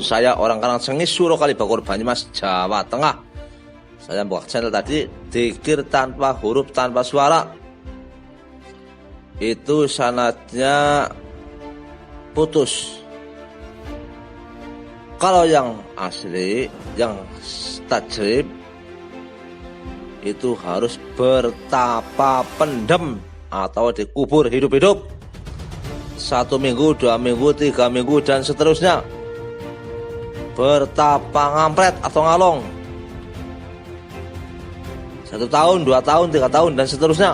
Saya orang Karangsengis, Suro Kalibakur, Banyumas, Jawa Tengah. Saya buka channel tadi, dzikir tanpa huruf, tanpa suara. Itu sanadnya putus. Kalau yang asli, yang tajrib, itu harus bertapa pendem atau dikubur hidup-hidup 1 minggu, 2 minggu, 3 minggu, dan seterusnya. Bertapa ngampret atau ngalong 1 tahun, 2 tahun, 3 tahun, dan seterusnya.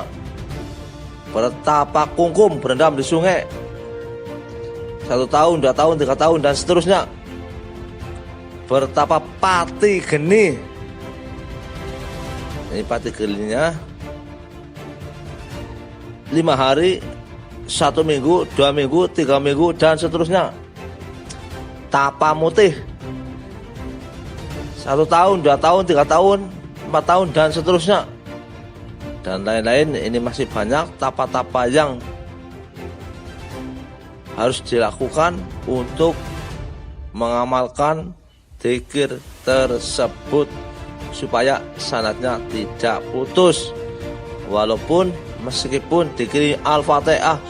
Bertapa kungkum, berendam di sungai 1 tahun, 2 tahun, 3 tahun, dan seterusnya. Bertapa pati geni. Ini pati geninya 5 hari, 1 minggu, 2 minggu, 3 minggu, dan seterusnya. Tapa mutih 1 tahun, 2 tahun, 3 tahun, 4 tahun, dan seterusnya. Dan lain-lain. Ini masih banyak tapa-tapa yang harus dilakukan untuk mengamalkan dzikir tersebut supaya sanadnya tidak putus. Walaupun meskipun dikirim Al-Fatihah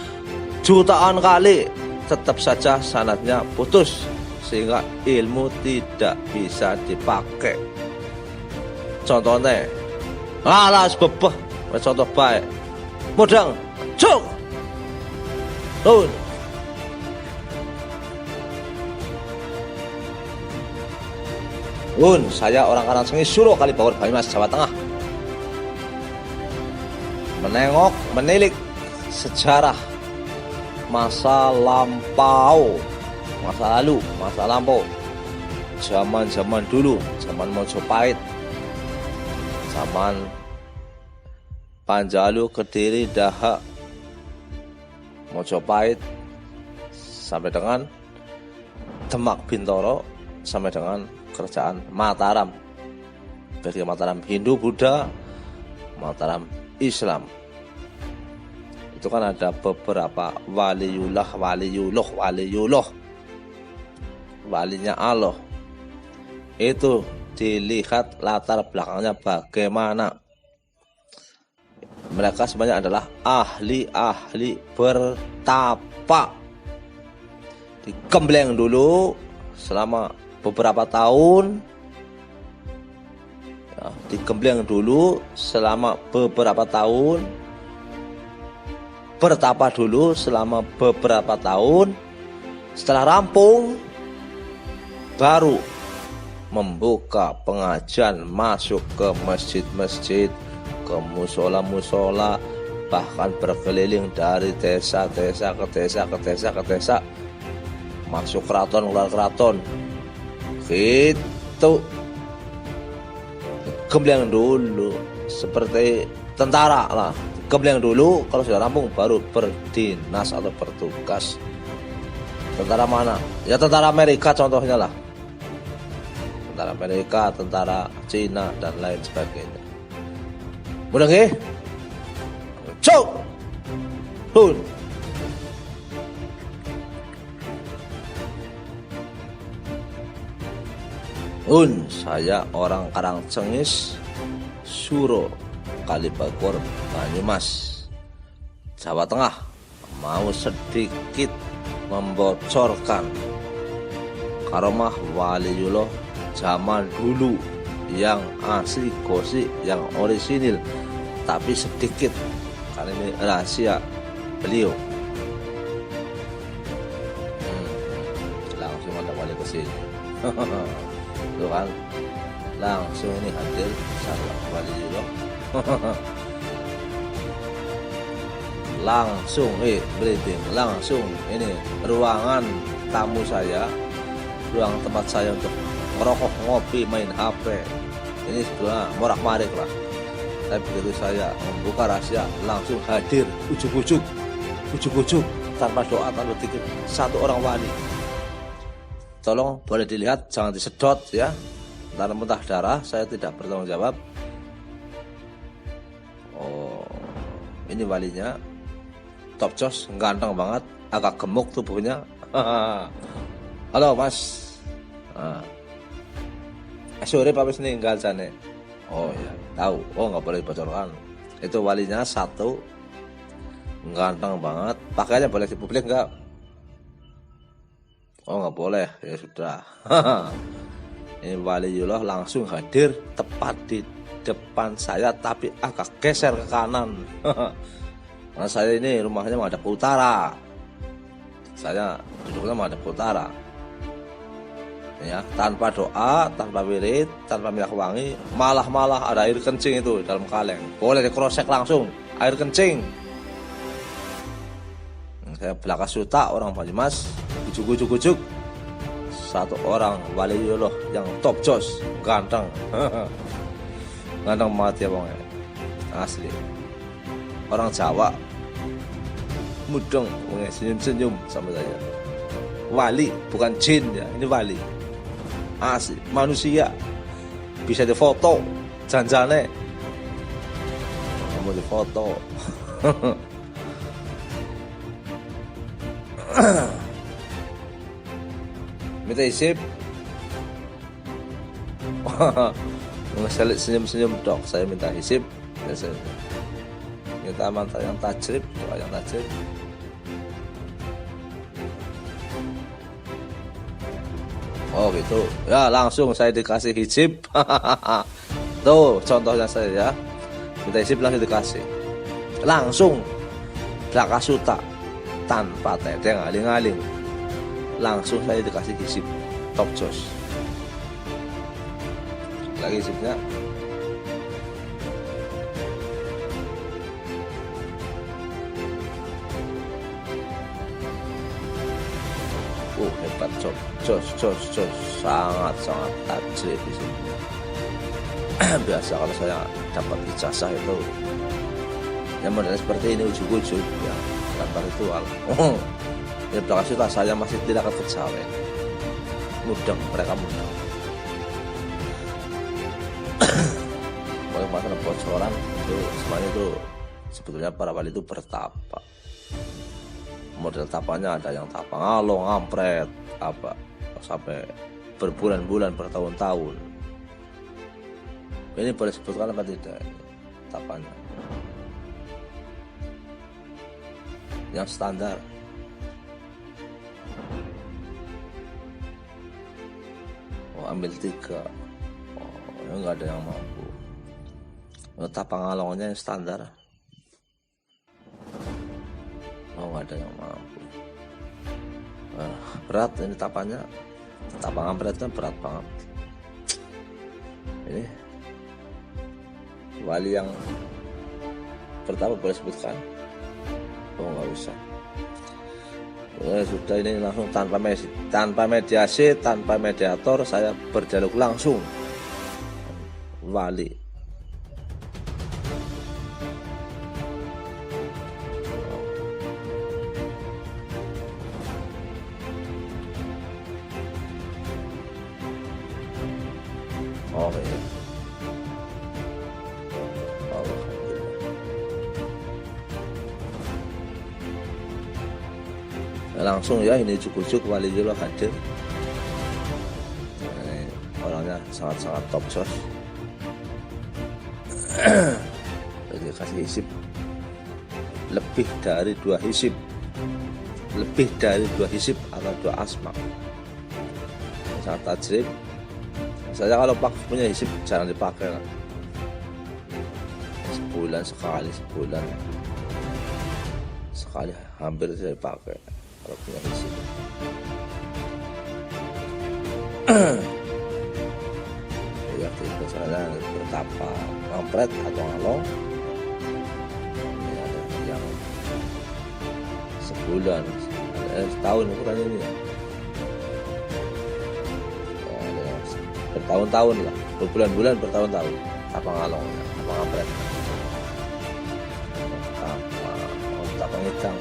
jutaan kali, tetap saja sanadnya putus, sehingga ilmu tidak bisa dipakai. Contohnya, alas bebeh, contoh baik, modang, cuk, saya orang Karangsengis, Suro Kalibakur, Banyumas, Jawa Tengah. Menengok, menilik sejarah masa lampau, masa lalu, masa lampau, zaman-zaman dulu, zaman Mojopahit, zaman Panjalu, Kediri, Dahak, Mojopahit, sampai dengan Demak, Bintoro, sampai dengan kerajaan Mataram, bagi Mataram Hindu, Buddha, Mataram Islam. Itu kan ada beberapa waliullah, walinya Allah. Itu dilihat latar belakangnya bagaimana. Mereka sebenarnya adalah ahli-ahli bertapa. Digembleng dulu selama beberapa tahun, ya, digembleng dulu selama beberapa tahun, bertapa dulu selama beberapa tahun. Setelah rampung, baru membuka pengajian, masuk ke masjid-masjid, ke musola-musola, bahkan berkeliling dari desa-desa ke desa, masuk keraton, keluar keraton. Gitu. Gembleng dulu seperti tentara lah. Gembleng dulu, kalau sudah rampung baru berdinas atau bertugas. Tentara mana? Ya tentara Amerika contohnya lah. Tentara Amerika, tentara Cina, dan lain sebagainya. Mudah nggih? Cuk. Saya orang Karangsengis, Suro Kalibakur, Banyumas, Jawa Tengah. Mau sedikit membocorkan karomah waliullah zaman dulu yang asli gosip, yang orisinil, tapi sedikit karena ini rahasia beliau. Langsung ada wali kesini. Tuh kan, langsung ini hadir sahabat waliullah. Langsung breathing, langsung ini ruangan tamu saya, ruang tempat saya untuk ngerokok, ngopi, main HP. Ini sebenarnya morak-marik lah. Tapi begitu saya membuka rahasia, langsung hadir ujuk-ujuk tanpa doa, tanpa dikit, satu orang wali. Tolong boleh dilihat, jangan disedot ya, ntar muntah darah, saya tidak bertanggung jawab. Oh, ini walinya, top jos, ganteng banget, agak gemuk tubuhnya. Halo mas, Nah, sore habis meninggal jane. Oh ya, tahu. Oh nggak boleh bocorkan. Itu walinya satu, ganteng banget. Pakainya boleh di publik nggak? Oh nggak boleh, ya sudah. Ini waliullah langsung hadir tepat di depan saya, tapi agak geser ke kanan. Karena saya ini rumahnya menghadap ke utara. Saya duduknya menghadap ke utara. Ya, tanpa doa, tanpa wirid, tanpa minyak wangi, malah ada air kencing itu dalam kaleng. Boleh dikrosek langsung, air kencing. Saya belaka suta orang Banyumas, ujuk. Satu orang waliullah yang top jos, ganteng. Ganteng banget ya bang, asli. Orang Jawa, mudeng, senyum-senyum sama saya. Wali, bukan jin ya, ini wali. Asli, manusia. Bisa difoto, janjane. Kamu difoto. Minta isip. Senyum-senyum dok, saya minta isip. Minta mantra yang tajrib, doa yang tajrib. Oh gitu. Ya langsung saya dikasih hijib. Tuh contohnya saya ya. Minta hijib langsung dikasih. Langsung belaka suta tanpa teteng aling-aling. Langsung saya dikasih hijib. Top jos. Lagi hijibnya. Hebat, jos, sangat tajrib di sini. Biasa kalau saya dapat ijazah itu yang model seperti ini ujuk-ujuk ya, tanpa ritual. Ya belakang suta saya masih tidak akan kecawe. Mudeng, mereka mudeng. Kalau masalah bocoran itu semuanya itu sebetulnya para wali itu bertapa. Model tapanya ada yang tapa ngalong, ngampret, apa sampai berbulan-bulan, bertahun-tahun. Ini boleh sebutkan apa tidak? Tapanya yang standar. Oh, ambil 3. Oh, enggak ada yang mampu. Tapa ngalongnya yang standar. Oh, nggak ada yang mampu. Berat ini tapanya. Tapa ngampretnya berat banget. Ini wali yang pertama boleh sebutkan? Oh nggak usah. Sudah ini langsung tanpa mediasi, tanpa mediator, saya berdialog langsung. Wali. Oh iya. Langsung ya, ini ujuk-ujuk waliullah hadir. Ini orangnya sangat-sangat top jos. Jadi kasih hisib lebih dari 2 hisib, atau 2 asma. Sangat tajrib. Saya kalau punya hisib jarang dipakai kan. Sebulan sekali hampir saya pakai kalau punya hisib. Ya itu caranya bertapa ngampret atau ngalong. Ini ada yang sebulan, setahun ukurannya ini ya. Bertahun-tahun lah, berbulan-bulan, bertahun-tahun. Tapa ngalongnya, tapa ngampret, tapa ngitang.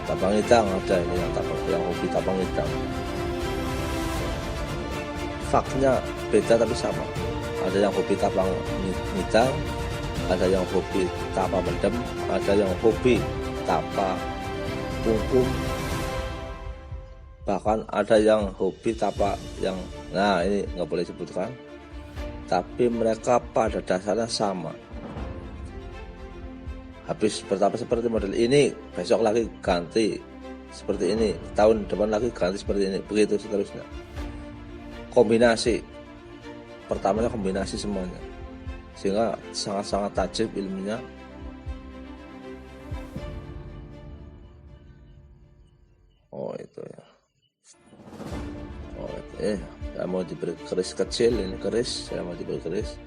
Tapa ngitang ada ini yang hobi tapa ngitang. Faknya beda tapi sama. Ada yang hobi tapa ngitang, ada yang hobi tapa mendem, ada yang hobi tapa pungkum. Bahkan ada yang hobi tapak yang, nah ini nggak boleh sebutkan, tapi mereka pada dasarnya sama. Habis bertapa seperti model ini, besok lagi ganti seperti ini, tahun depan lagi ganti seperti ini, begitu seterusnya. Kombinasi, pertamanya kombinasi semuanya, sehingga sangat-sangat tajib ilmunya. Oh itu ya. Oh itu saya mau diberi keris kecil, ini keris, saya mau diberi keris.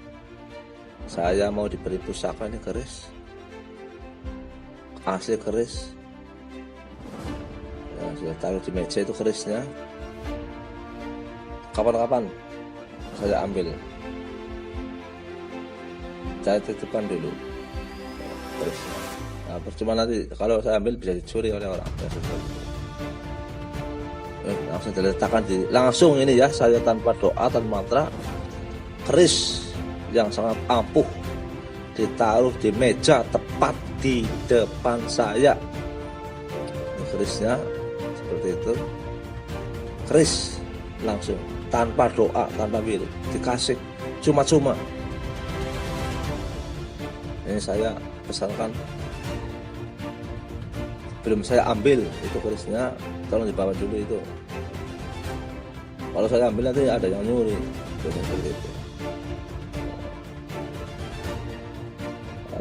Saya mau diberi pusaka, ini keris. Asli keris. Ya, sudah taruh di meja itu kerisnya. Kapan-kapan saya ambil. Saya titipkan dulu kerisnya. Nah, percuma nanti kalau saya ambil bisa dicuri oleh orang. Langsung diletakkan langsung ini ya, saya tanpa doa, tanpa mantra, keris yang sangat ampuh ditaruh di meja tepat di depan saya. Ini kerisnya seperti itu, keris langsung tanpa doa, tanpa wil, dikasih cuma-cuma. Ini saya pesankan, belum saya ambil itu kerisnya, tolong dibawa dulu itu. Kalau saya ambil nanti ada yang nyuri, seperti itu.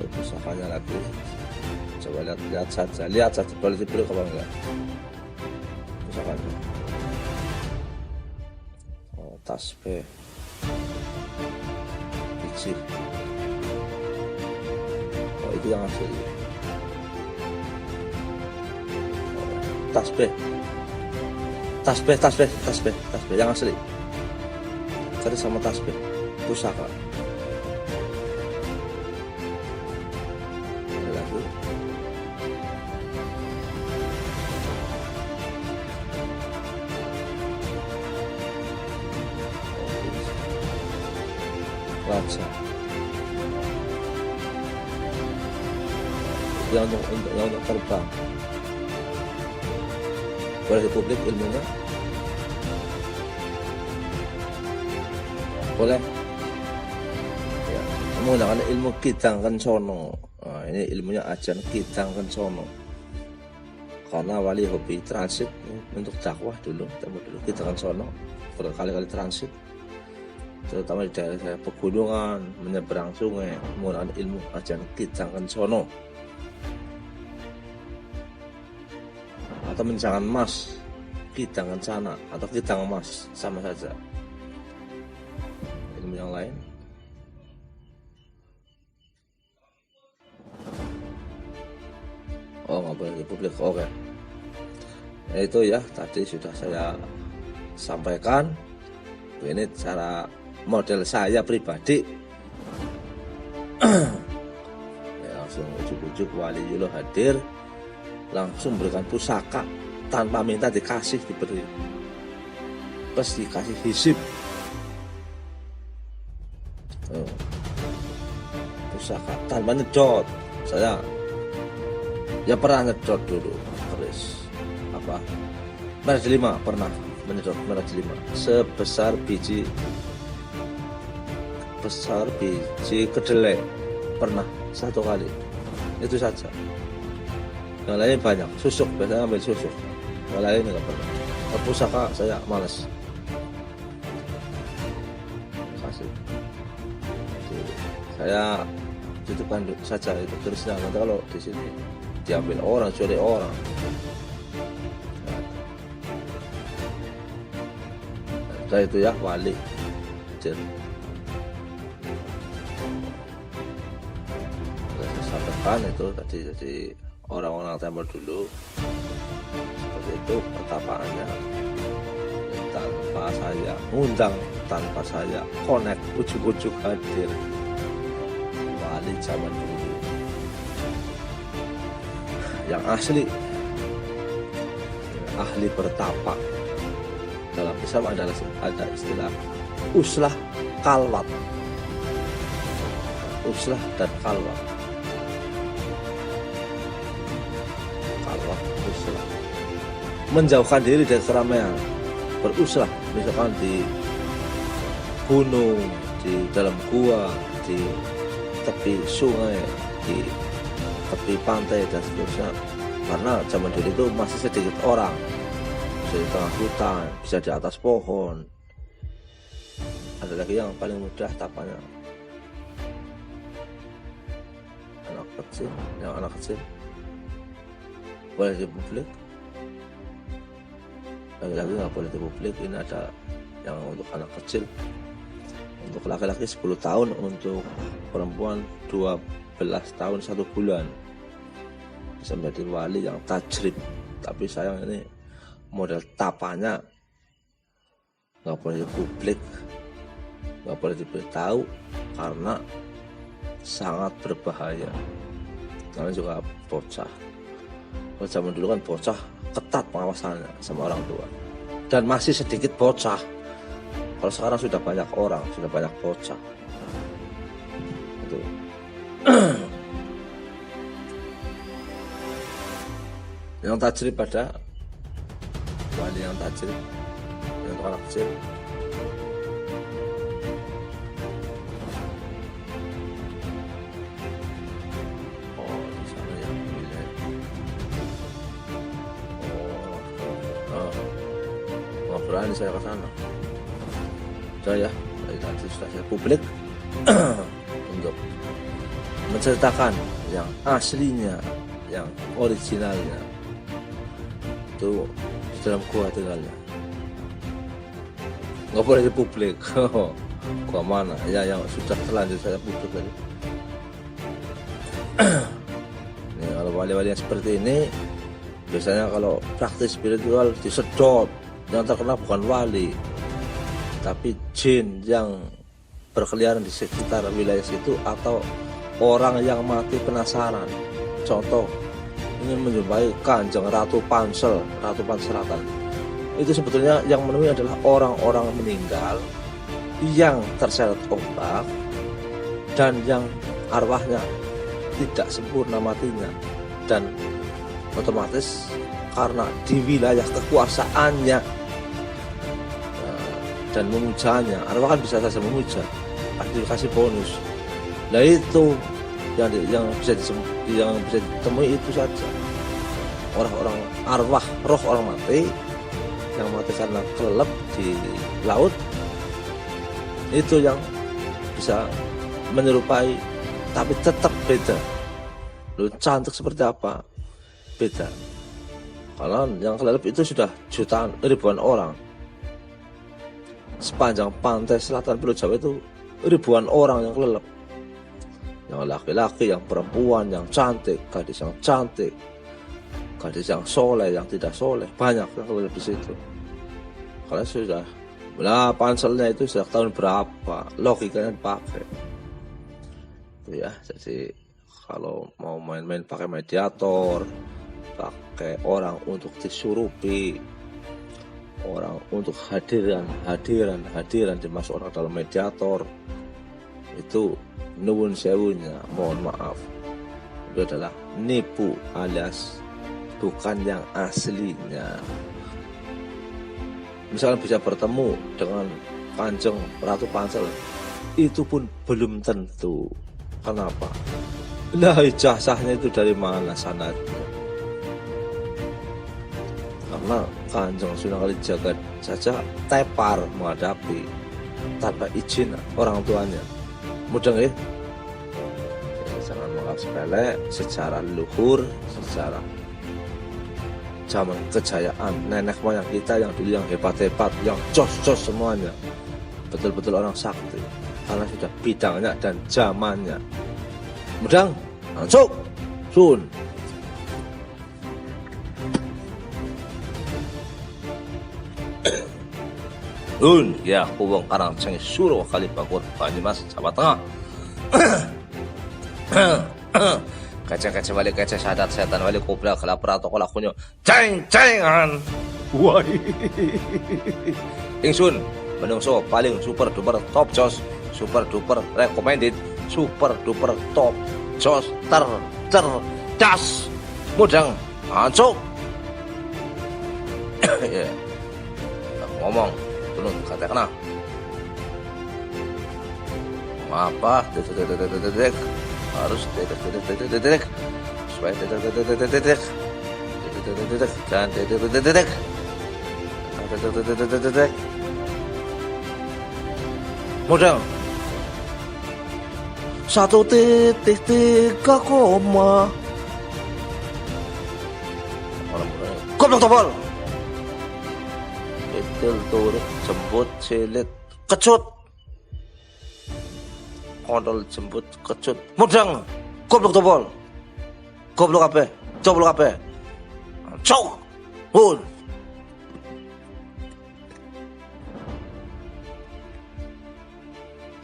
Pusakanya lagi, coba lihat saja, boleh dibeli apa enggak pusakanya. Oh, tasbih biji, oh itu yang asli. Tasbih yang asli, keris sama tasbih, pusaka. Raja yang untuk terbang, boleh dipublik ilmunya, boleh ya, menggunakan ilmu Kidang Kencono. Nah, ini ilmunya ajaran Kidang Kencono, karena wali hobi transit untuk dakwah dulu Kidang Kencono berkali-kali transit, terutama di daerah saya pegunungan, menyeberang sungai, menggunakan ilmu ajaran Kidang Kencono. Atau menjangan emas, Kidang Kencana atau Kidang Emas, sama saja. Ilmu yang lain. Oh, nggak boleh dipublik, oke. Nah, itu ya, tadi sudah saya sampaikan. Ini cara model saya pribadi. Ya, langsung ujuk-ujuk waliullah hadir, langsung berikan pusaka tanpa minta dikasih, diberi, terus dikasih hisib. Pusaka tanpa nyedot. Saya ya pernah nyedot dulu keris apa merah delima, pernah menyedot merah delima sebesar biji kedelai, pernah satu kali, itu saja. Yang lain banyak, susuk, biasanya ambil susuk, yang lain nggak pernah. Pusaka saya malas kasih, saya titipkan saja itu kerisnya. Nanti kalau di sini diambil orang, curi orang. Nah, itu ya wali. Saya sampaikan itu tadi, jadi orang-orang Timur dulu seperti itu petapaannya, tanpa saya undang, tanpa saya connect, ujuk-ujuk hadir wali zaman dulu yang asli, ahli bertapa. Dalam Islam ada istilah uslah kalwat, uslah dan kalwat. menjauhkan diri dari keramaian, beruslah misalkan di gunung, di dalam gua, di tepi sungai, di tepi pantai dan seterusnya. Karena zaman dulu itu masih sedikit orang, bisa di tengah hutan, bisa di atas pohon. Ada lagi yang paling mudah tapanya anak kecil boleh di publik, lagi-lagi nggak boleh di publik. Ini ada yang untuk anak kecil, untuk laki-laki 10 tahun, untuk perempuan 12 tahun 1 bulan bisa menjadi wali yang tajrib. Tapi sayang ini model tapanya nggak boleh di publik, nggak boleh diberitahu karena sangat berbahaya. Karena juga bocah, kalau zaman dulu kan bocah ketat pengawasannya sama orang tua, dan masih sedikit bocah. Kalau sekarang sudah banyak orang, sudah banyak bocah. Itu. Yang tajrib pada wali yang tajrib, yang untuk anak kecil. Oh, di sana yang milik. Nggak berani saya ke sana. Saya dari tadi sudah saya publik untuk menceritakan yang aslinya, yang originalnya. Itu di dalam gua tinggalnya, nggak boleh di publik. Gua mana ya yang sudah terlanjur saya publik tadi. Nih, kalau wali-wali yang seperti ini biasanya kalau praktis spiritual disedot. Yang terkena bukan wali, tapi jin yang berkeliaran di sekitar wilayah situ, atau orang yang mati penasaran. Contoh, ingin menjumpai Kanjeng Ratu Pansel Selatan. Itu sebetulnya yang menemui adalah orang-orang meninggal yang terseret ombak dan yang arwahnya tidak sempurna matinya, dan otomatis karena di wilayah kekuasaannya dan memujanya, arwah kan bisa saja memuja, pasti dikasih bonus. Nah itu yang bisa ditemui itu saja, orang-orang arwah, roh orang mati yang mati karena kelelep di laut, itu yang bisa menyerupai, tapi tetap beda. Lu cantik seperti apa? Beda. Kalau yang kelelep itu sudah jutaan, ribuan orang. Sepanjang pantai selatan Pulau Jawa itu ribuan orang yang kelelep. Yang laki-laki, yang perempuan, yang cantik, gadis yang cantik, gadis yang soleh, yang tidak soleh, banyak yang kelelep di situ. Karena sudah, nah panselnya itu sudah tahun berapa, logikanya dipakai. Itu ya, jadi kalau mau main-main pakai mediator, pakai orang untuk disurupi, orang untuk hadiran dimasukkan dalam mediator, itu nuwun sewunya, mohon maaf, itu adalah nipu alias bukan yang aslinya. Misalnya bisa bertemu dengan Kanjeng Ratu Pansel, itu pun belum tentu. Kenapa? Lah ijazahnya itu dari mana sanadnya? Karena Kanjeng Sunan Kalijaga saja tepar menghadapi tanpa izin orang tuanya. Mudah nggih? Jangan menganggap sepele. Secara leluhur, secara zaman kejayaan nenek moyang kita yang dulu yang hebat-hebat, yang jos-jos semuanya, betul-betul orang sakti, karena sudah bidangnya dan zamannya. Mudang, langsung, sun. Ya, Wong Karang Ceng Suruh Kali Bakur Banyumas Jawa Tengah. Kaca-kaca balik kaca syahadat setan balik kubra kelapra atau kolak kunyo ceng-cengan. Wah. Ingsun menungso paling super duper top jos, super duper recommended, super duper top jos cerdas. Mudang hancur. Ya, aku ngomong belum katakan apa detek harus detek supaya detek dan detek modal 1.3 koma goblok topol betul turut jemput cilik kecut kontol jemput kecut mudang goblok topol goblok apa cok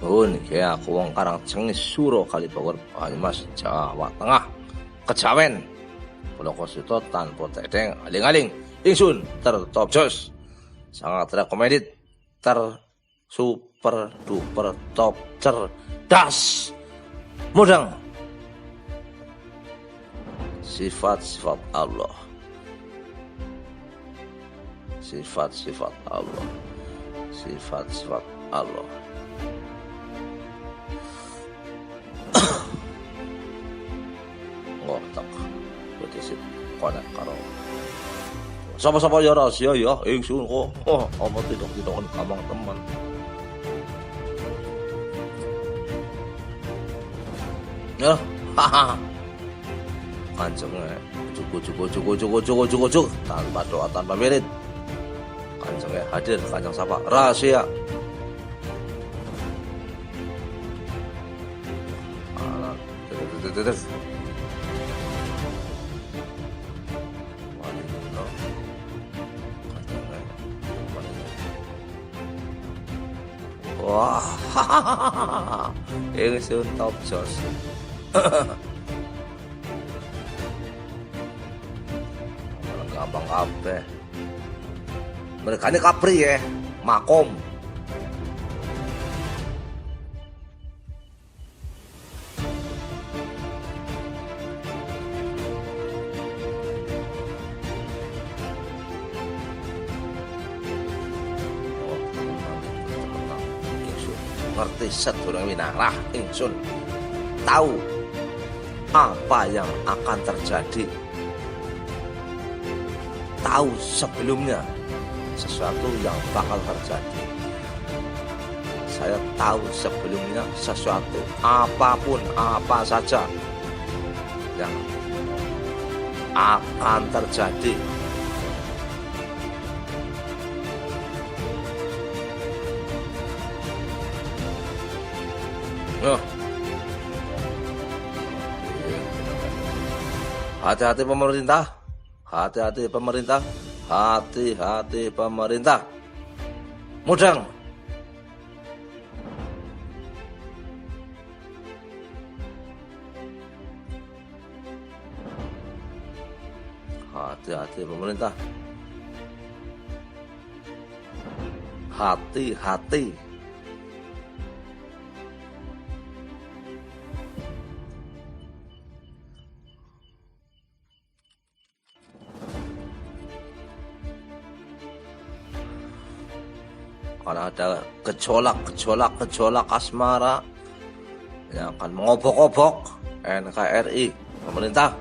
hun ya aku wong Karang Cengis Suro Kalibawor Banyumas Jawa Tengah kejawen Purwokerto tanpa tedeng aling-aling ingsun tertop jos sangat recommended super duper top cerdas mudang sifat-sifat Allah sifat-sifat Allah ngotak betisip konek karo sapa-sapa ya rahasia ya ingsun kok ana tidak-tidakan kamang teman ya haha kancengnya cukup tanpa doa tanpa wirid kancengnya hadir kanjeng sapa rahasia wah ingsun top jos gampang kabeh mereka ini kapri ya makom ngerti sedurunge winarah ingsun tahu apa yang akan terjadi, tahu sebelumnya sesuatu yang bakal terjadi. Saya tahu sebelumnya sesuatu apapun apa saja yang akan terjadi. Hati-hati pemerintah, hati-hati pemerintah, hati-hati pemerintah. Mudang. Hati-hati pemerintah. Hati-hati. Karena ada gejolak asmara yang akan mengobok-obok NKRI. Pemerintah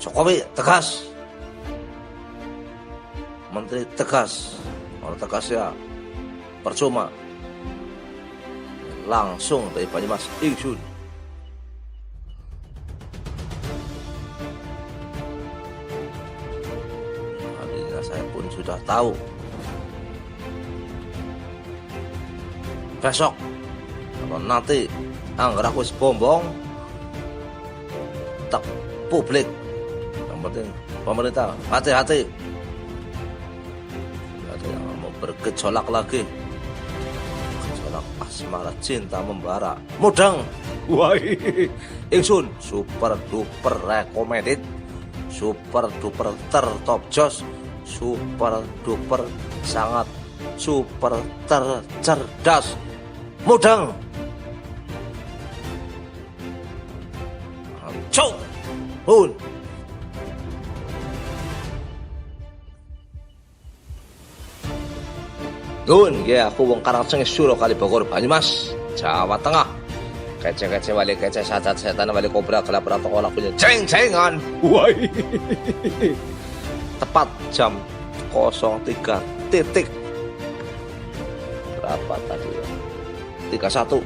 Jokowi tegas, Menteri tegas. Kalau tegas ya percuma, langsung dari Banyumas ingsun. Artinya saya pun sudah tahu. Besok kalau nanti anggar aku bombong tak publik, yang penting pemerintah hati-hati, ada yang mau bergejolak lagi, gejolak asmara cinta membara. Mudang wah ingsun super duper recommended, super duper tertop jos, super duper sangat super tercerdas. Mudang cok hun Nun, ya aku wong Karangcengis Suro Kalibogor Banyumas, Jawa Tengah. Kece-kece wali kece, setan wali kobra, kelapar toko lakunya ceng-cengan. Woi. Tepat jam 03 titik. Berapa tadi ya? 31.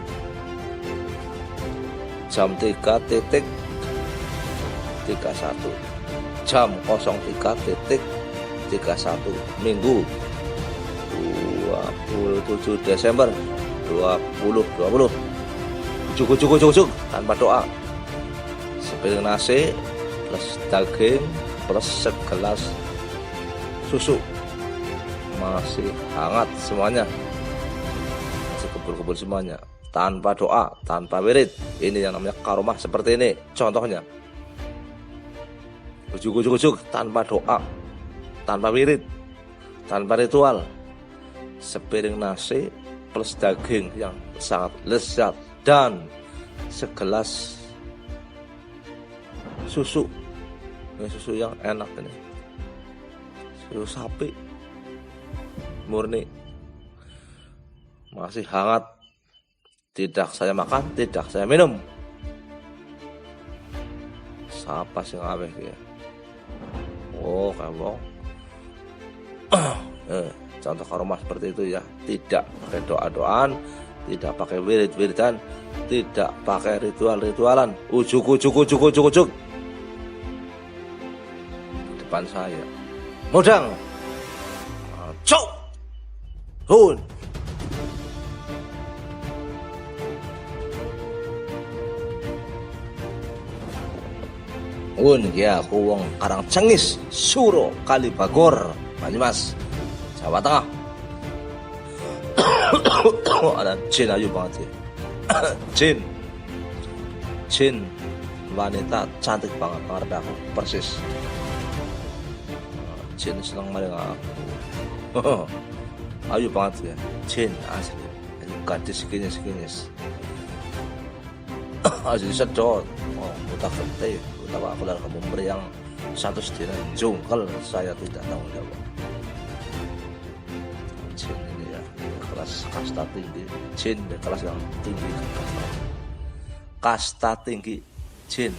Jam 3 titik 31. Jam 03 titik 31 Minggu 27 Desember 2020. Ujuk tanpa doa. Sepiring nasi plus daging plus segelas susu. Masih hangat semuanya. Masih kebul-kebul semuanya. Tanpa doa, tanpa wirid. Ini yang namanya karomah seperti ini. Contohnya. Ujuk tanpa doa, tanpa wirid, tanpa ritual. Sepiring nasi plus daging yang sangat lezat dan segelas susu. Ini susu yang enak ini. Susu sapi murni. Masih hangat. Tidak saya makan, tidak saya minum. Siapa sih ngaweh ya? Oh, kamu. Contoh karomah seperti itu ya. Tidak pakai doa-doaan, tidak pakai wirid-wiridan, tidak pakai ritual-ritualan. Ujuk. Depan saya. Mudang. Cok. Hun. Ya aku wong Karangcengis Suro Kalibogor Banyumas, Jawa Tengah. Ada jin ayu banget ya. Jin wanita cantik banget menghadap aku persis. Jin seneng maring aku. Ayu banget ya. Jin asli. Gadis sekinis. Asli sedot. Oh, utak gede. Utawa aku lalu memberi yang satu sedina jungkel, saya tidak tanggung jawab. Jin ini ya kelas kasta tinggi. Jin ya, kelas yang tinggi. Kasta tinggi. Jin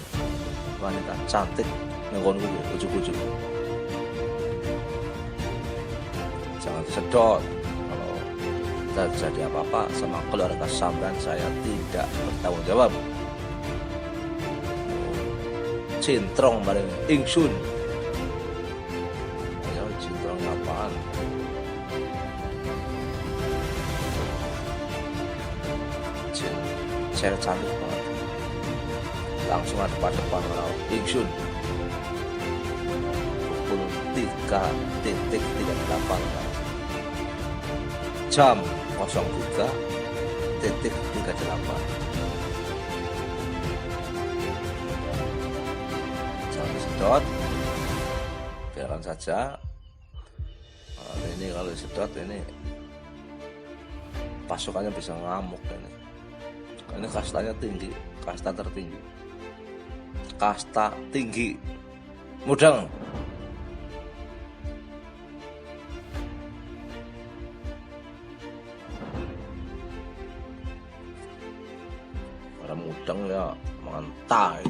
wanita cantik nengkon ujuk. Jangan disedot. Kalau terjadi apa-apa sama keluarga sampean, saya tidak bertanggung jawab. Cintrong bareng ingsun. Ya cintrong apaan? Cewek cantik banget. Langsung ada depan kalau ingsun. Pukul 3.38 jam 03.38. Sedot, biarkan saja. Ini kalau sedot ini pasukannya bisa ngamuk ini. Ini kastanya tinggi, kasta tertinggi, kasta tinggi. Mudang. Para mudang ya mengentai.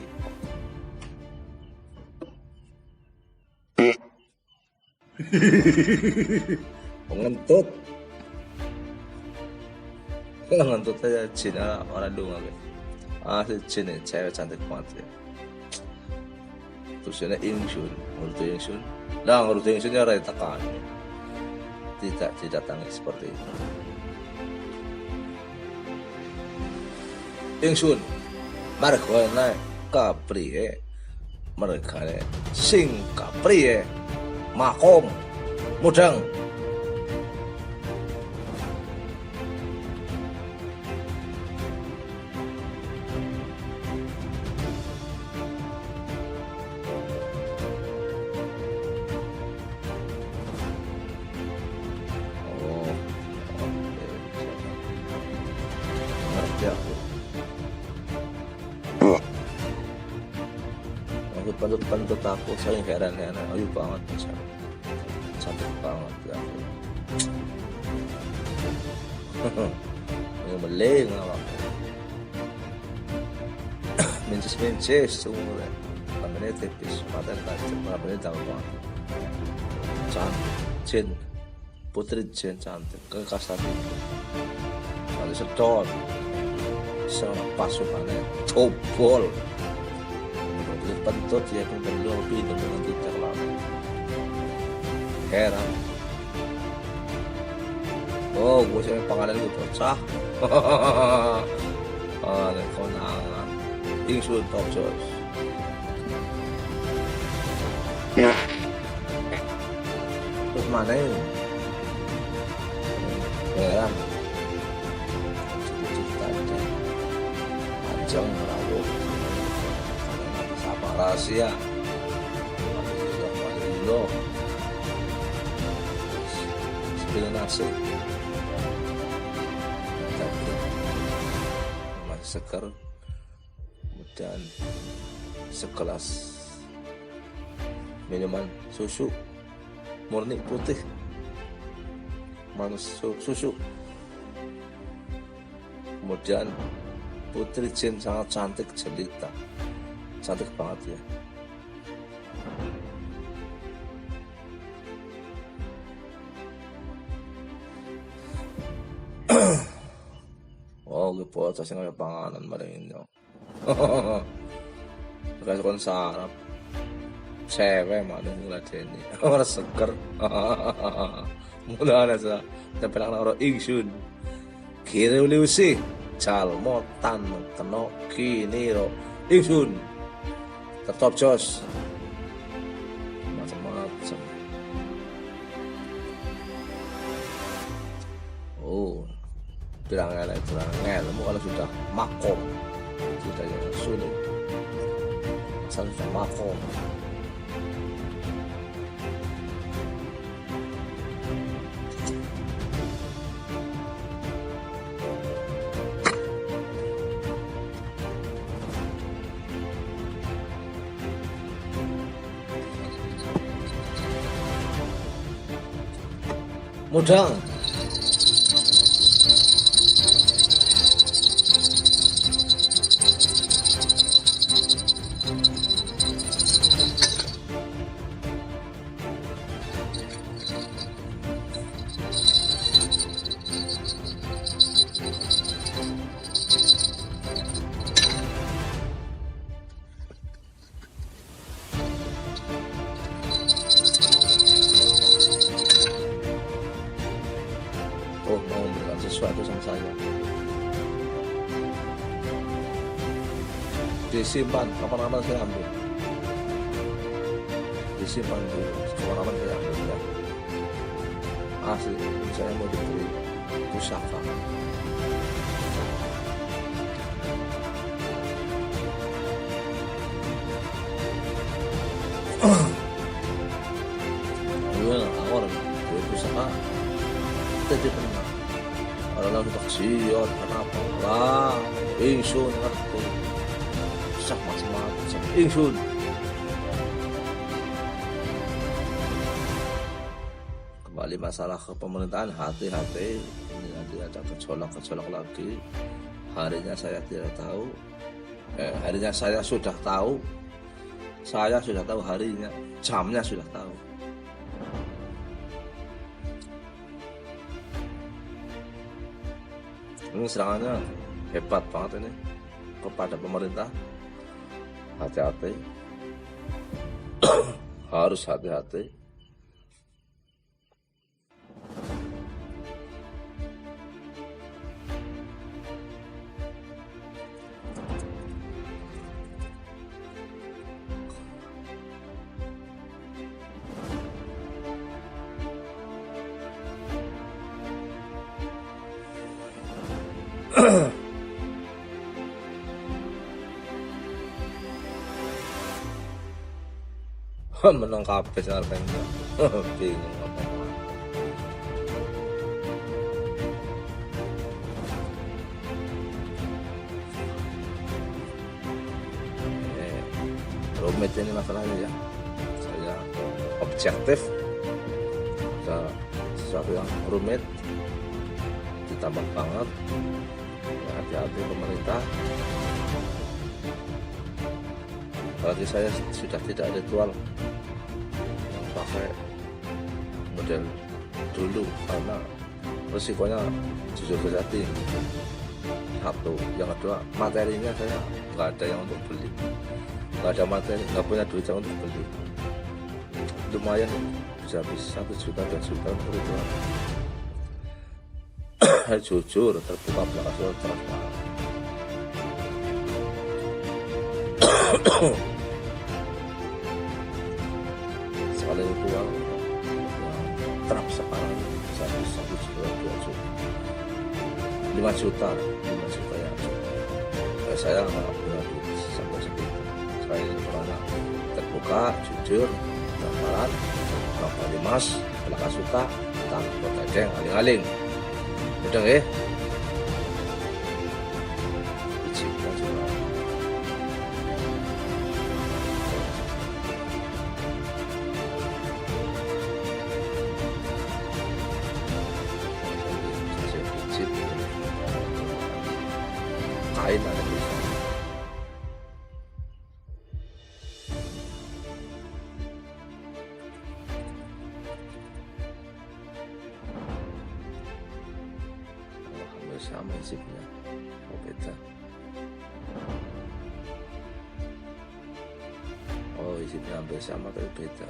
Ngentut saya jin orang dong asli jin nih, cewek cantik banget ya. Terus ini ingsun, ngurut ingsunnya rai tekan, tidak didatangi seperti itu. Ingsun margane kapriye, margane sing kapriye makom mudang. Ngerti aku. Pantut aku, saya heran. Ayu banget, cantik banget ya. Yang meling apa? Mencis umurnya. Namanya tipis, mata tajam, namanya tahu banget. Cantik, Jin, putri Jin cantik, kekasih itu. Kali sedot, seorang pasukannya cobol. Beli pentut ya kan lebih dengan tidak lama. Heran. Oh, gue sih pangalan gue bocah. Ada konangan. Ingsun top jos. Terus mana ini? Heran. Cerita aja. Panjang rawuh. Sama rahasia. Lo. Sepilih nasi. Masih seger. Kemudian segelas minuman susu murni putih, susu. Kemudian putri Jin sangat cantik jelita, cantik banget ya. Oh, gue bocah sih nggak panganan maling ini. Kasih kon sarap. Cewek mana ngeladeni. Orang seger. Mulanya sa tepelang orang ingsun. Kira uliusi jalmo tan keno kiniro ingsun. Tetap jos. Macam-macam. Oh. Bilang ilmu kalau sudah makom tidak yang sulit, asal sudah makom. Mudang. Oh, mau memberikan sesuatu sama saya. Disimpan, kapan-kapan saya ambil. Disimpan dulu, kapan-kapan saya ambil ya. Asli, saya mau diberi pusaka. Iya, orang beri pusaka. Jadi pernah orang sudah siot kenapa lah ingsun ngerti sak macam-macam ingsun kembali masalah kepemerintahan hati-hati ini nanti ada gejolak lagi harinya saya tidak tahu harinya saya sudah tahu harinya jamnya sudah tahu. Ini serangannya hebat banget ini kepada pemerintah. Hati-hati. Harus hati-hati. Menang kabeh sarengnya. Bingung apa. Rumit ini masalahnya ya. Saya objektif. Ada sesuatu yang rumit bertambah banget. Ya, hati-hati pemerintah. Apalagi saya sudah tidak ritual yang pakai model dulu karena resikonya jujur saja tinggi. Satu, yang kedua materinya saya nggak ada yang untuk beli, nggak ada materi, nggak punya duit untuk beli. Lumayan bisa habis 1 juta 2 juta per itu. Jujur terbuka belakang transparan. Sekali ritual terap sekarang bisa habis 1 juta 2 juta 5 juta ya. Saya nggak punya duit sampai segitu. Saya karena terbuka, jujur, transparan, Bapak Dimas, belakang suka, tanpa tegeng, aling-aling. Udah ya? Izinkan juga. Kain ada di sana. Hampir sama isinya, oh beda. Oh isinya hampir sama tapi beda.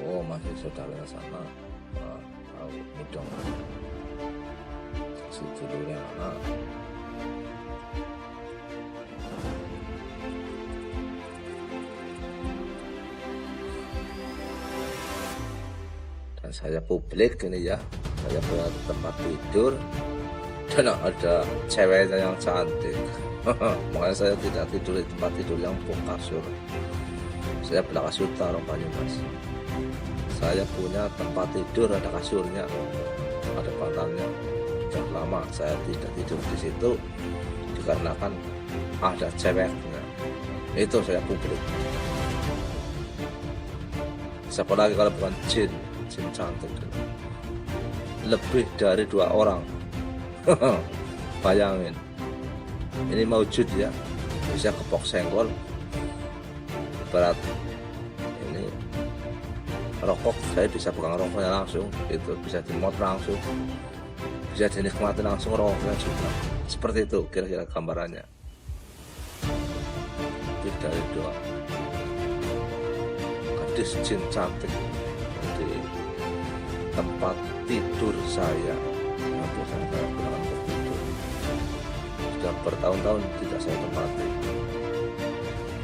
Oh masih saudaranya sama. Tahu mudeng si dulurnya anak. Dan saya publik ini ya, saya punya tempat tidur dan ada ceweknya yang cantik. Makanya saya tidak tidur di tempat tidur yang kasur. Saya belah kasur taruh Banyumas. Saya punya tempat tidur ada kasurnya, ada bantalnya. Sudah lama saya tidak tidur di situ dikarenakan ada ceweknya. Itu saya publik. Siapa lagi kalau bukan jin cantik. Lebih dari 2 orang. Bayangin. Ini maujud ya, bisa kepok senggol. Berat ini rokok, saya bisa pegang rokoknya langsung, itu bisa dimot langsung, bisa dinikmati langsung rokoknya juga. Seperti itu kira-kira gambarannya. Lebih dari 2 gadis jin cantik di tempat tidur saya. Yang biasanya saya gunakan untuk tidur. Sudah bertahun-tahun tidak saya tempati.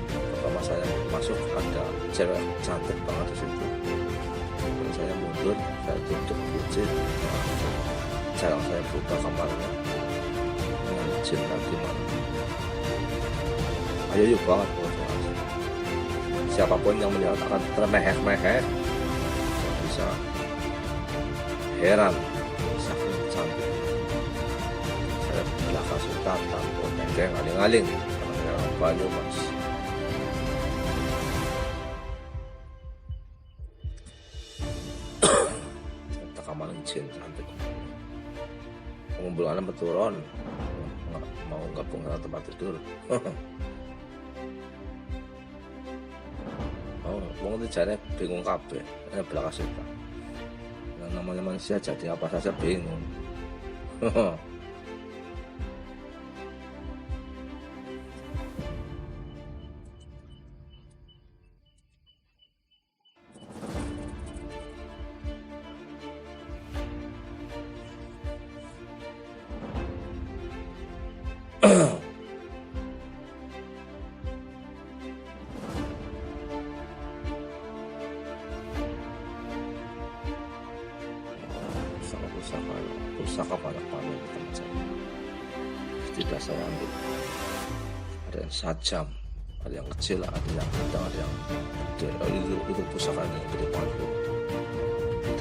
Pertama saya masuk ada cewek cantik banget di situ. Lalu saya mundur, saya tutup bucin. Jarang saya buka kamarnya dengan jin lagi mana. Ayo yuk banget bos. Siapapun yang melihat akan termehek-mehek, bisa heran saking cantik. Saya belah kasih tatang, tegeng, aling-aling karena saya orang Banyumas. Kamar jin cantik. Pengumpulan beturon mau gabung sama tempat tidur. Wong dijane bingung kabeh, belah kasih tatang. Yang namanya manusia jadi apa saja bingung. Pusaka banyak banget di tempat saya. Tidak saya ambil. Ada yang sajam, ada yang kecil, ada yang sedang, ada yang gede. Itu pusakanya gede banget.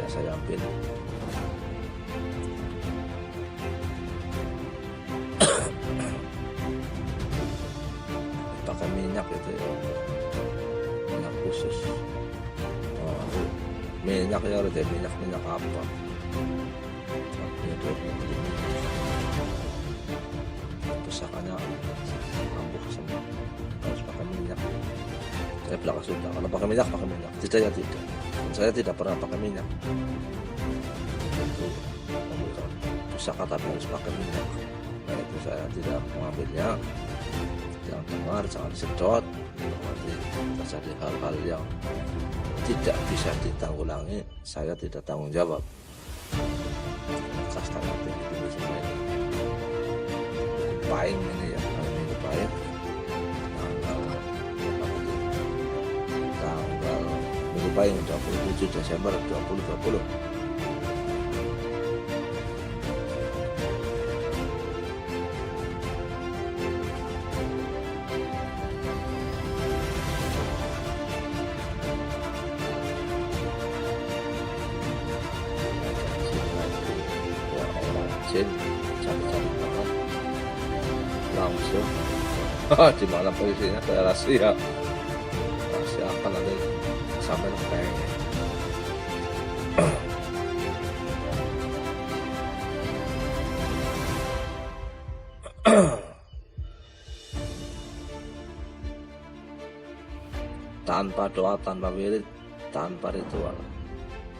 ya saya ambil. Pakai minyak itu ya, minyak khusus. Minyaknya udah minyak apa? Pusakanya ampuh semua, harus pakai minyak. Saya belakang sudah, kalau pakai minyak, tidak ya tidak. Dan saya tidak pernah pakai minyak. Itu pusaka tapi harus pakai minyak. Nah itu saya tidak mengambilnya. Jangan dengar, jangan disedot. Nanti terjadi hal-hal yang tidak bisa ditanggulangi, saya tidak tanggung jawab. Kasta nanti itu semua ini. Paing ini ya, ini paing. Tanggal minggu paing 27 Desember 2020. Cari-cari banget langsung di mana posisinya saya rahasia akan nanti sampai pengen tanpa doa, tanpa wirid, tanpa ritual,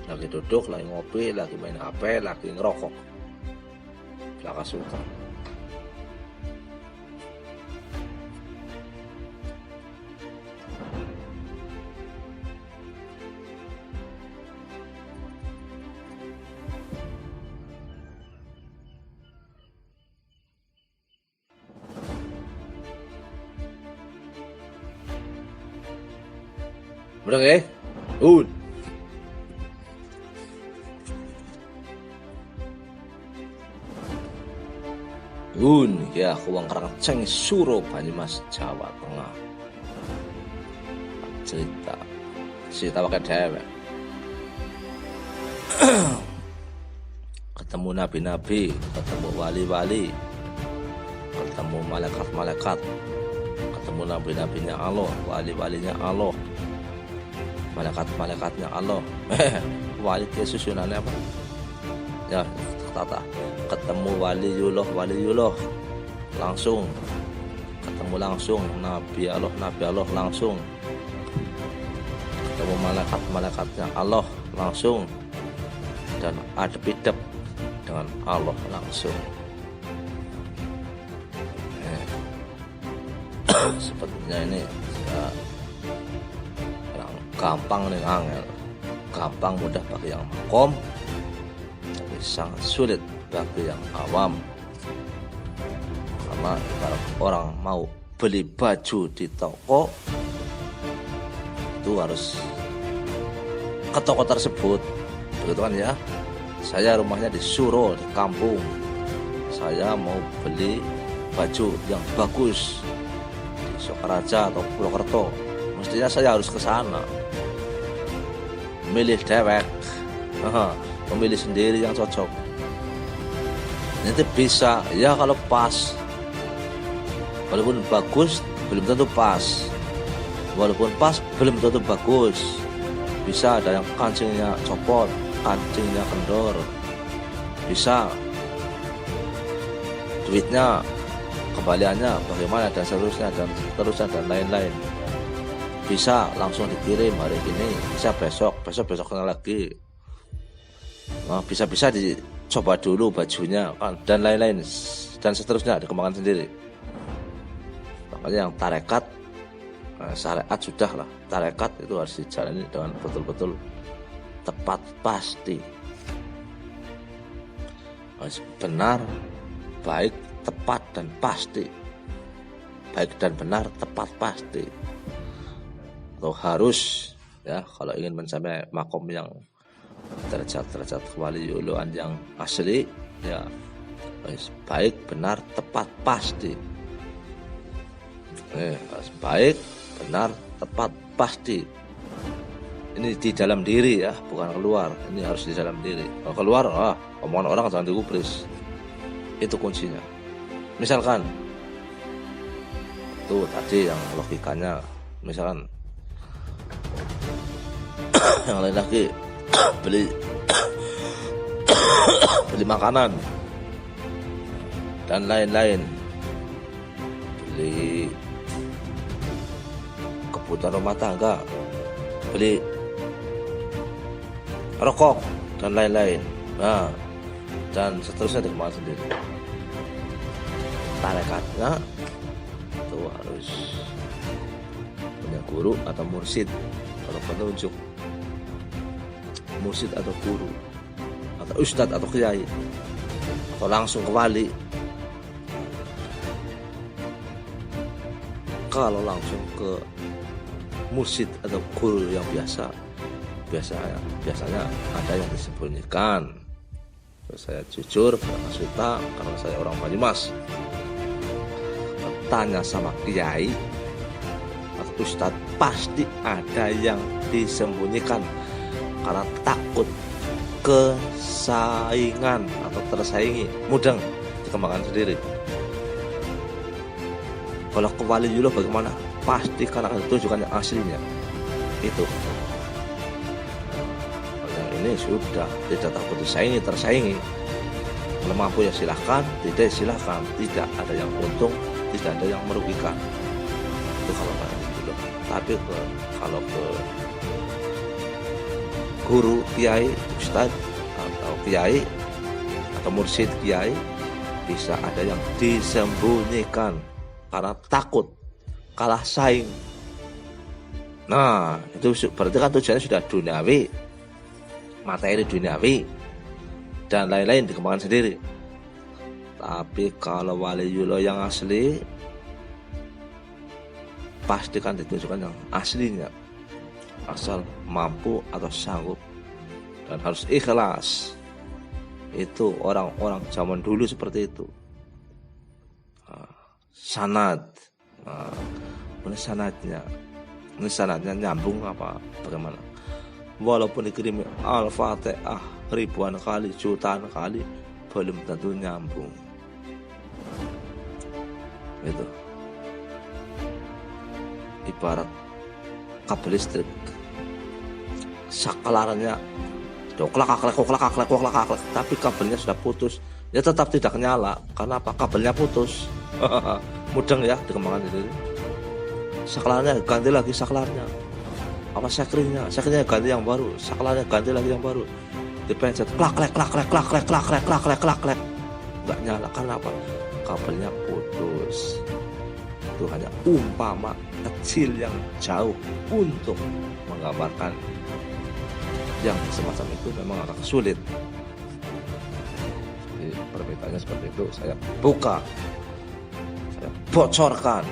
lagi duduk, lagi ngopi, lagi main HP, lagi ngerokok, belakang sultan. Bener ya? Ya Kuwang Karangceng Suro Banyumas Jawa Tengah. Cerita pakai dewek. Ketemu nabi-nabi, ketemu wali-wali, ketemu malaikat-malaikat, ketemu nabi-nabinya Allah, wali-walinya Allah, malaikat-malaikatnya Allah. Wali ke susunannya apa? Ya, tata. Ketemu waliullah langsung, ketemu langsung nabi Allah langsung, ketemu malaikat-malaikatnya Allah langsung, dan adep-idep dengan Allah langsung. Sepertinya ini yang gampang nih, angel, gampang mudah bagi yang makom, tapi sangat sulit bagi yang awam. Karena kalau orang mau beli baju di toko itu harus ke toko tersebut, begitu kan ya. Saya rumahnya di Suro, di kampung, saya mau beli baju yang bagus di Sokaraja atau Purwokerto, mestinya saya harus ke sana, memilih dewek, memilih sendiri yang cocok. Nanti bisa ya kalau pas, walaupun bagus belum tentu pas, walaupun pas belum tentu bagus. Bisa ada yang kancingnya copot, kancingnya kendor, bisa duitnya kembaliannya bagaimana dan seterusnya dan lain-lain. Bisa langsung dikirim hari ini, bisa besoknya lagi. Nah, bisa dicoba dulu bajunya kan, dan lain-lain dan seterusnya, dikembangkan sendiri. Makanya yang tarekat, syariat sudah lah, tarekat itu harus dijalani dengan betul-betul tepat pasti, harus benar, baik, tepat dan pasti, baik dan benar, tepat pasti. Atau harus ya, kalau ingin mencapai makom yang derajat kewaliullahan yang asli ya, baik, benar, tepat, pasti. Baik, benar, tepat, pasti. Ini di dalam diri ya, bukan keluar. Ini harus di dalam diri. Kalau keluar, omongan orang jangan digubris. Itu kuncinya. Misalkan itu tadi yang logikanya, misalkan yang lain lagi beli makanan dan lain-lain, beli kebutuhan rumah tangga, beli rokok dan lain-lain, dan seterusnya dikembangkan sendiri. Tarekatnya itu harus punya guru atau mursyid atau penunjuk, mursyid atau guru atau ustadz atau kiai, atau langsung ke wali. Kalau langsung ke mursyid atau guru yang biasanya ada yang disembunyikan. Saya jujur, karena suka, karena saya orang Banyumas, tanya sama kiai atau ustadz, pasti ada yang disembunyikan karena takut kesaingan atau tersaingi, mudeng dikembangkan sendiri. Kalau ke waliullah bagaimana? Pasti karena tunjukkan yang aslinya itu. Yang ini sudah tidak takut disaingi, tersaingi. Kalau mampu ya silahkan, tidak silahkan. Tidak ada yang untung, tidak ada yang merugikan. Itu kalau waliullah. Tapi kalau ke guru, kiai, ustadz atau kiai atau mursyid kiai, bisa ada yang disembunyikan karena takut kalah saing. Nah, itu berarti kan tujuannya sudah duniawi, materi duniawi dan lain-lain dikembangkan sendiri. Tapi kalau waliullah yang asli, pastikan ditunjukkan yang aslinya, asal mampu atau sanggup, dan harus ikhlas. Itu orang-orang zaman dulu seperti itu. Sanad, ini sanadnya nyambung apa bagaimana? Walaupun dikirimi Al-Fatihah ribuan kali, jutaan kali, belum tentu nyambung. Itu ibarat kabel listrik, saklarnya klak, tapi kabelnya sudah putus, ya tetap tidak nyala. Karena apa? Kabelnya putus. Mudeng ya dikembangkan sendiri. Saklarnya ganti lagi, saklarnya apa, saklarnya ganti yang baru, saklarnya ganti lagi yang baru, dipencet klak, nggak nyala. Karena apa? Kabelnya putus. Itu hanya umpama kecil yang jauh untuk menggambarkan yang semacam itu memang agak sulit. Jadi perbedaannya seperti itu. Saya buka, saya bocorkan,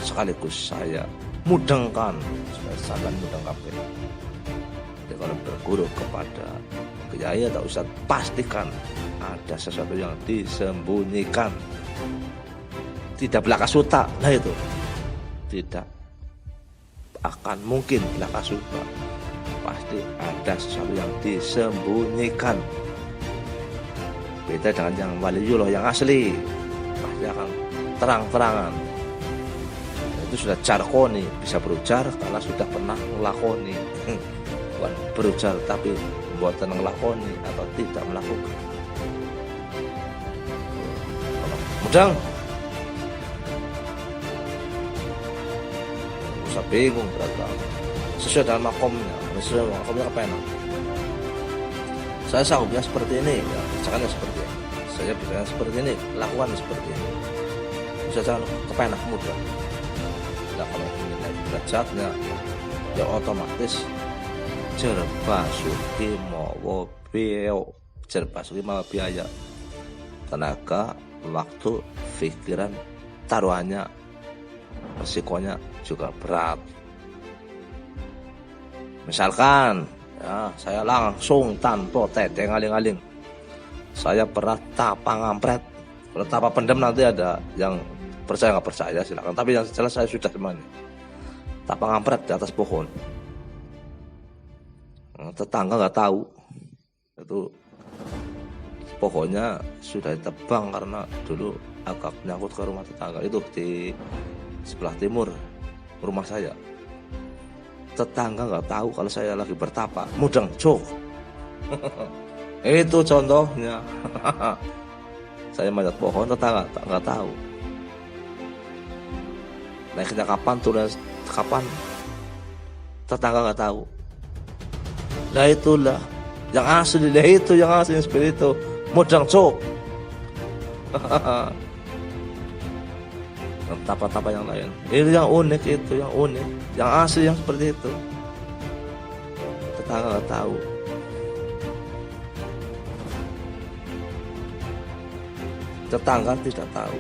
sekaligus saya mudengkan supaya sampean mudeng kabeh. Jadi kalau berguru kepada kiai atau ustadz, pastikan ada sesuatu yang disembunyikan. Tidak belaka suta. Nah itu tidak akan mungkin belaka suta. Pasti ada sesuatu yang disembunyikan. Beda dengan yang waliullah yang asli, pasti akan terang-terangan. Itu sudah jarkoni, bisa berujar karena sudah pernah melakoni. Bukan berujar tapi buatan melakoni atau tidak melakukan. Mudeng, usah bingung berarti. Sesuai dengan makomnya, sesuai dengan makomnya kepenak. Saya sanggupnya seperti ini, ya, misalkan seperti ini. Saya bicara seperti ini, lakukan seperti ini. Bisa jangan kepenak mudah. Nah kalau ini naik derajatnya, ya otomatis jerbasuki mawa biaya, tenaga, waktu, pikiran, taruhannya, resikonya juga berat. Misalkan ya, saya langsung tanpa teteh ngaling-ngaling, saya pernah tapa ngampret. Kalau tapa pendem nanti ada yang percaya nggak percaya silakan, tapi yang jelas saya sudah semuanya tapa ngampret di atas pohon. tetangga nggak tahu itu pohonnya sudah ditebang karena dulu agak nyangkut ke rumah tetangga itu di sebelah timur rumah saya. Tetangga nggak tahu kalau saya lagi bertapa, mudeng cok. Itu contohnya. Saya manjat pohon, tetangga nggak tahu. Naiknya kapan, turun kapan, tetangga nggak tahu. Nah itulah yang asli, lah itu yang asli seperti itu. Mudeng cok. Tapa-tapa yang lain itu yang unik, itu yang unik, yang asli yang seperti itu. Tetangga nggak tahu. Tetangga tidak tahu.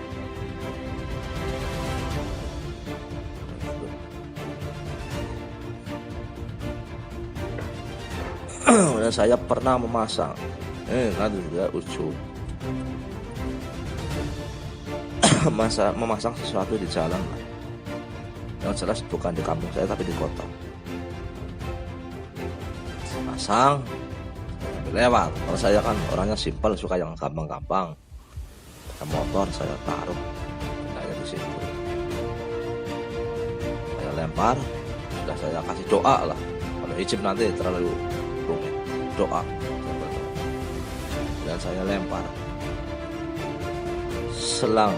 Dan saya pernah memasang nanti juga ujung memasang sesuatu di jalan, yang jelas bukan di kampung saya tapi di kota. Pasang lewat, kalau saya kan orangnya simpel, suka yang gampang-gampang. Motor saya taruh kayak di situ, saya lempar, sudah saya kasih doa lah, kalau ijib nanti terlalu rumit, doa, dan saya lempar. Selang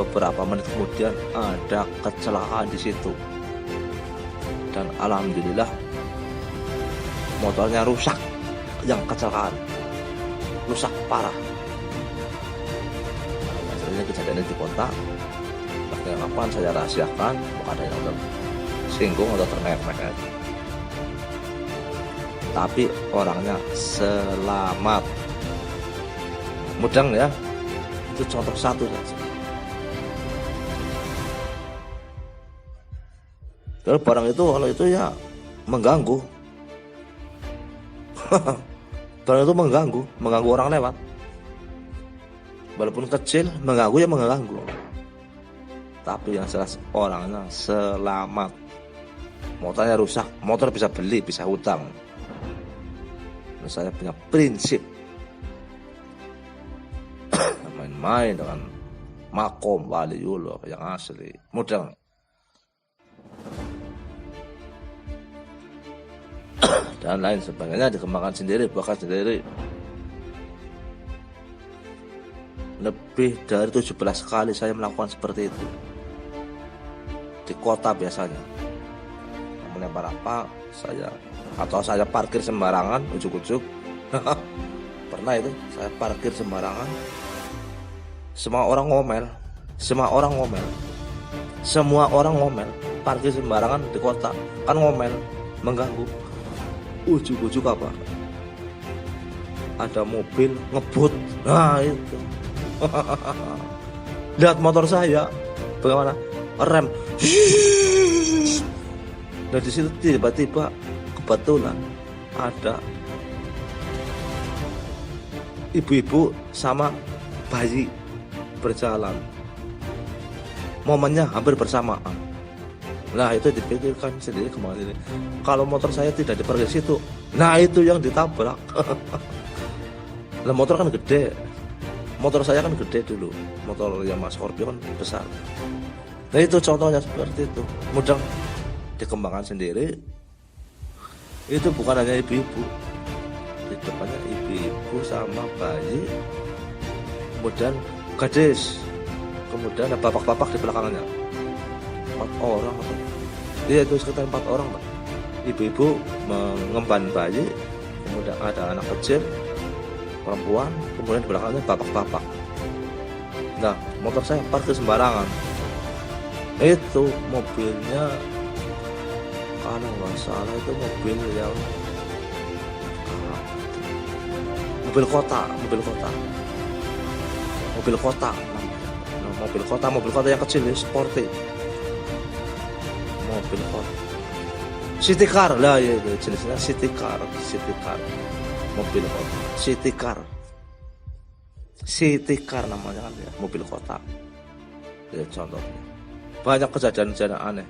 beberapa menit kemudian ada kecelakaan di situ, dan alhamdulillah motornya rusak. Yang kecelakaan rusak parah. Ini kejadiannya di kota. Bahkan kapan saya rahasiakan, bukan ada yang tersinggung atau termerek, tapi orangnya selamat. Mudeng ya, itu contoh satu saja. Kalau barang itu, kalau itu ya mengganggu. Barang itu mengganggu orang lewat. Walaupun kecil, mengganggu ya mengganggu. Tapi yang jelas orangnya selamat. Motornya rusak, motor bisa beli, bisa hutang. Dan saya punya prinsip main-main dengan makom waliullah yang asli. Mudah. Dan lain sebagainya dikembangkan sendiri, bahkan sendiri. Lebih dari 17 kali saya melakukan seperti itu di kota biasanya. Melempar apa saya parkir sembarangan, ujuk-ujuk. Pernah itu saya parkir sembarangan, semua orang ngomel, parkir sembarangan di kota kan ngomel, mengganggu. Ujuk-ujuk apa, ada mobil ngebut, nah itu. Lihat motor saya bagaimana, rem. Dan di situ tiba-tiba kebetulan ada ibu-ibu sama bayi berjalan, momennya hampir bersamaan. Nah itu dipikirkan sendiri kembali, kalau motor saya tidak diparkir situ, nah itu yang ditabrak. Nah motor kan gede, motor saya kan gede dulu, motor Yamaha Scorpio kan besar. Nah itu contohnya seperti itu, mudah dikembangkan sendiri. Itu bukan hanya ibu-ibu, di depannya ibu-ibu sama bayi, kemudian gadis, kemudian ada bapak-bapak di belakangnya. 4 orang, iya itu sekitar 4 orang, Pak. Ibu-ibu mengemban bayi, kemudian ada anak kecil, perempuan, kemudian di belakangnya bapak-bapak. Nah, motor saya parkir sembarangan. Itu mobilnya, kalau nggak salah itu mobil yang mobil kota. Mobil kota yang kecil, sporty. Mobil kota. City car lah ya, itu jenisnya city car. Mobil kota. City car namanya kan ya, mobil kota. Ya contohnya. Banyak kejadian-kejadian aneh.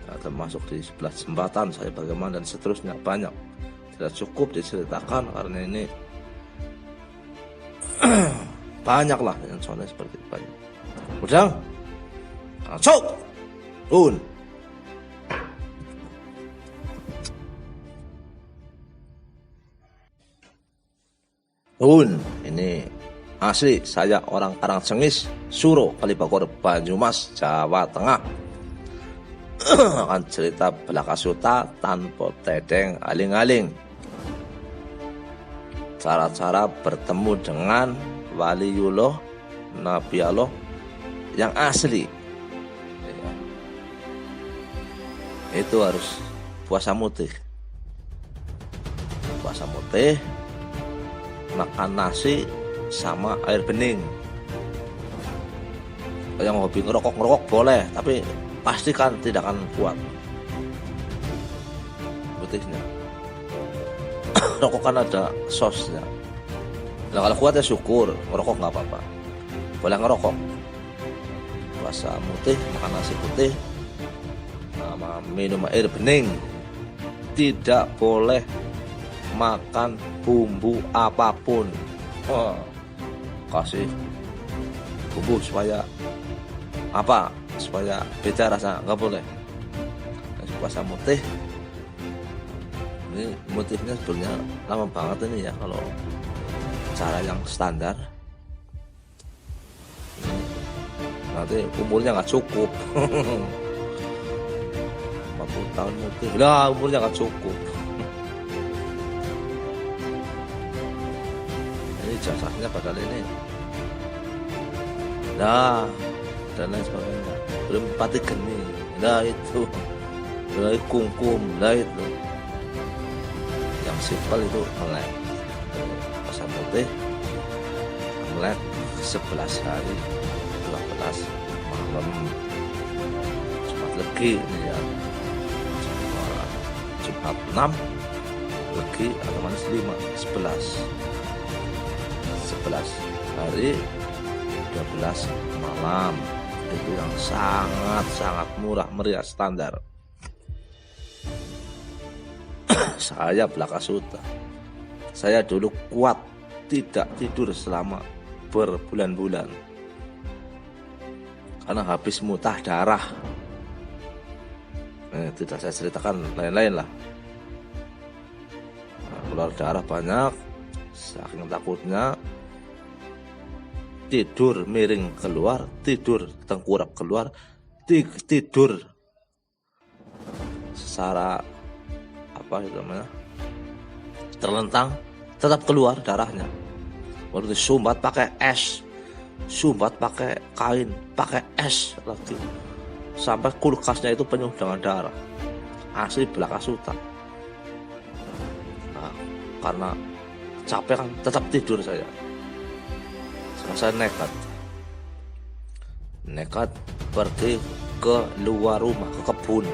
Nah, termasuk di sebelah jembatan saya bagaimana dan seterusnya, banyak tidak cukup diceritakan karena ini banyaklah yang soalnya seperti itu banyak. Udah, cok, ini asli saya orang Karangcengis, Suro, Kalibagor, Banyumas, Jawa Tengah. Akan cerita Blakasuta tanpa tedeng aling-aling. Cara-cara bertemu dengan waliullah, Nabi Allah yang asli. Itu harus puasa mutih. Puasa mutih, makan nasi sama air bening. Yang hobi ngerokok boleh, tapi pastikan tidak akan kuat putihnya. Rokok kan ada sosnya. Nah, kalau kuat ya syukur, ngerokok nggak apa-apa, boleh ngerokok. Puasa mutih, makan nasi putih, sama minum air bening. Tidak boleh makan bumbu apapun. Kasih bumbu supaya apa? Supaya beda rasa, nggak boleh. Puasa mutih, ini mutihnya sebenarnya lama banget ini ya kalau cara yang standar. Nanti umurnya nggak cukup. 40 tahun mutih, lah umurnya nggak cukup. Ini jasanya padahal ini, nah dan lain sebagainya. Belum pati geni, nah itu, nah kungkum, nah itu. Yang simpel itu melek. Puasa mutih, melek 11 hari, 12 malam, Jumat Legi ini ya, Jumat 6 Legi atau manis 5, 11 hari, 12 malam. Itu yang sangat murah meriah standar. Saya Blakasuta, saya dulu kuat tidak tidur selama berbulan-bulan karena habis muntah darah. Tidak saya ceritakan lain-lain lah. Keluar darah banyak, saking takutnya tidur miring keluar, tidur tengkurap keluar, tidur secara apa itu namanya, terlentang, tetap keluar darahnya. Waktu sumbat pakai es, sumbat pakai kain, pakai es lagi, sampai kulkasnya itu penuh dengan darah. Asli Blakasuta. Nah, karena capek kan tetap tidur saya. Saya nekat pergi ke luar rumah, ke kebun.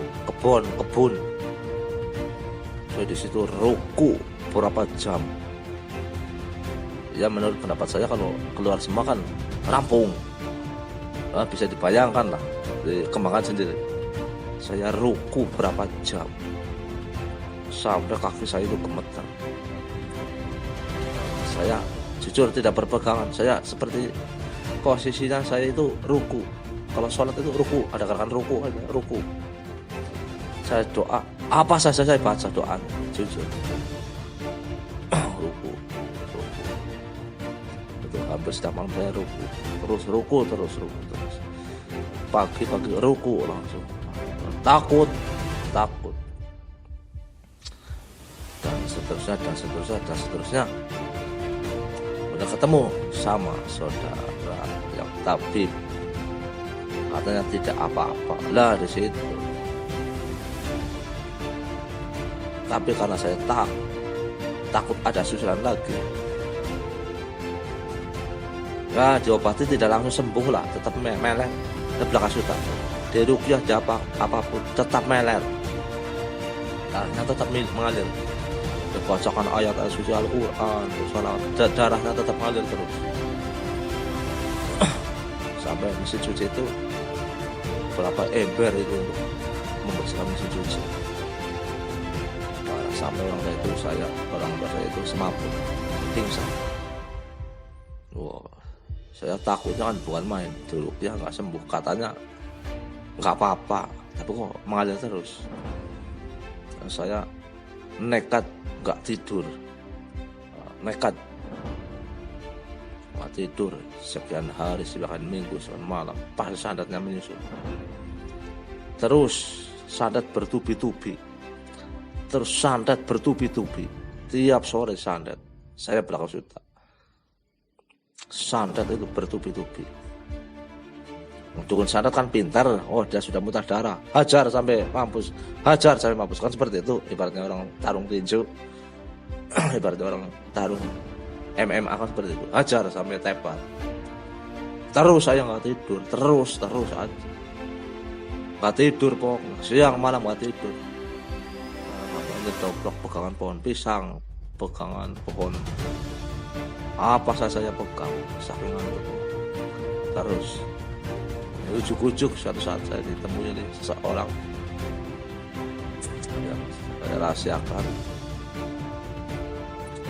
Saya di situ ruku berapa jam. Ya menurut pendapat saya kalau keluar semua kan rampung. Nah, bisa dibayangkan lah, dikembangkan sendiri. Saya ruku berapa jam sampai kaki saya itu gemetar. Saya jujur tidak berpegangan, saya seperti posisinya saya itu ruku. Kalau sholat itu ruku, ada gerakan ruku aja, ruku. Saya doa, apa saja saya baca doanya, jujur. Ruku. Itu hampir setiap malam saya ruku. Terus ruku. Pagi-pagi ruku langsung. Takut. Dan seterusnya. Udah ketemu sama saudara yang tabib, katanya tidak apa-apa lah di situ. Tapi karena saya takut ada susulan lagi, ya diobati tidak langsung sembuh lah, tetap meler ke Blakasuta. Di ruqyah apapun tetap meler, darahnya tetap mengalir. Bacakan ayat suci Al-Quran, darahnya tetap mengalir terus sampai mesin suci itu berapa ember itu membersihkan mesin cuci. Nah, sampai orang tua saya itu semaput, pingsan. Wow, saya takutnya kan bukan main, dulu dia nggak sembuh, katanya nggak apa-apa, tapi kok mengalir terus. Dan saya nekat nggak tidur, nekat nggak tidur sekian hari, sekian minggu, sekian malam, pas sandatnya menyusul. Terus sandat bertubi-tubi, tiap sore sandat. Saya belakang sudah sandat itu bertubi-tubi. Dukun sandat kan pintar, oh dia sudah muntah darah, hajar sampai mampus, kan seperti itu. Ibaratnya orang tarung tinju, ibaratnya orang tarung MMA kan seperti itu, hajar sampai tepat. Terus saya nggak tidur, terus aja nggak tidur, pokoknya siang malam nggak tidur. Ngedoblok pegangan pohon pisang, pegangan pohon apa saya pegang, saking ngantuknya. Terus ujuk-ujuk suatu saat saya ditemui oleh seseorang yang saya rahasiakan.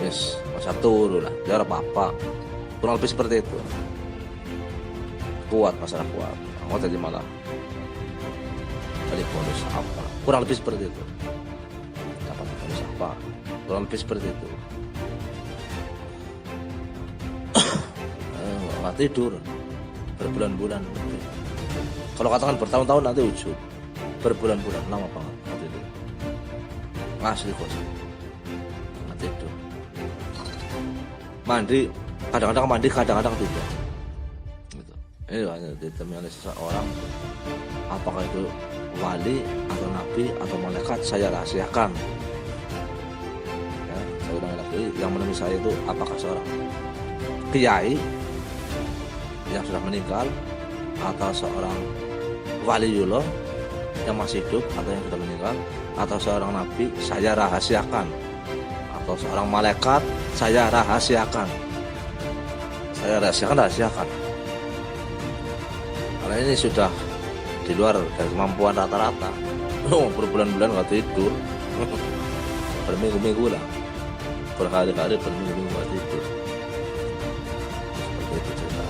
Yes, masa turun lah, biar apa-apa, kurang lebih seperti itu. Kuat, masalah kuat, mau jadi malah balik bonus apa, kurang lebih seperti itu. Dapat bonus apa, kurang lebih seperti itu. Nggak tidur berbulan-bulan. Kalau katakan bertahun-tahun nanti ujub, berbulan-bulan lama banget nggak tidur. Asli kok sih, nggak tidur. Mandi kadang-kadang mandi, kadang-kadang tidak. Gitu. Ini hanya ditemui oleh seseorang, apakah itu wali atau nabi atau malaikat, saya rahasiakan. Ya, saya ulangi lagi, yang menemui saya itu apakah seorang kiai yang sudah meninggal, atau seorang waliullah yang masih hidup atau yang sudah meninggal, atau seorang nabi, saya rahasiakan, atau seorang malaikat, saya rahasiakan. Karena ini sudah di luar dari kemampuan rata-rata. Berbulan-bulan nggak tidur, berminggu-minggu lah, berhari-hari, berminggu-minggu nggak tidur. Seperti itu cerita.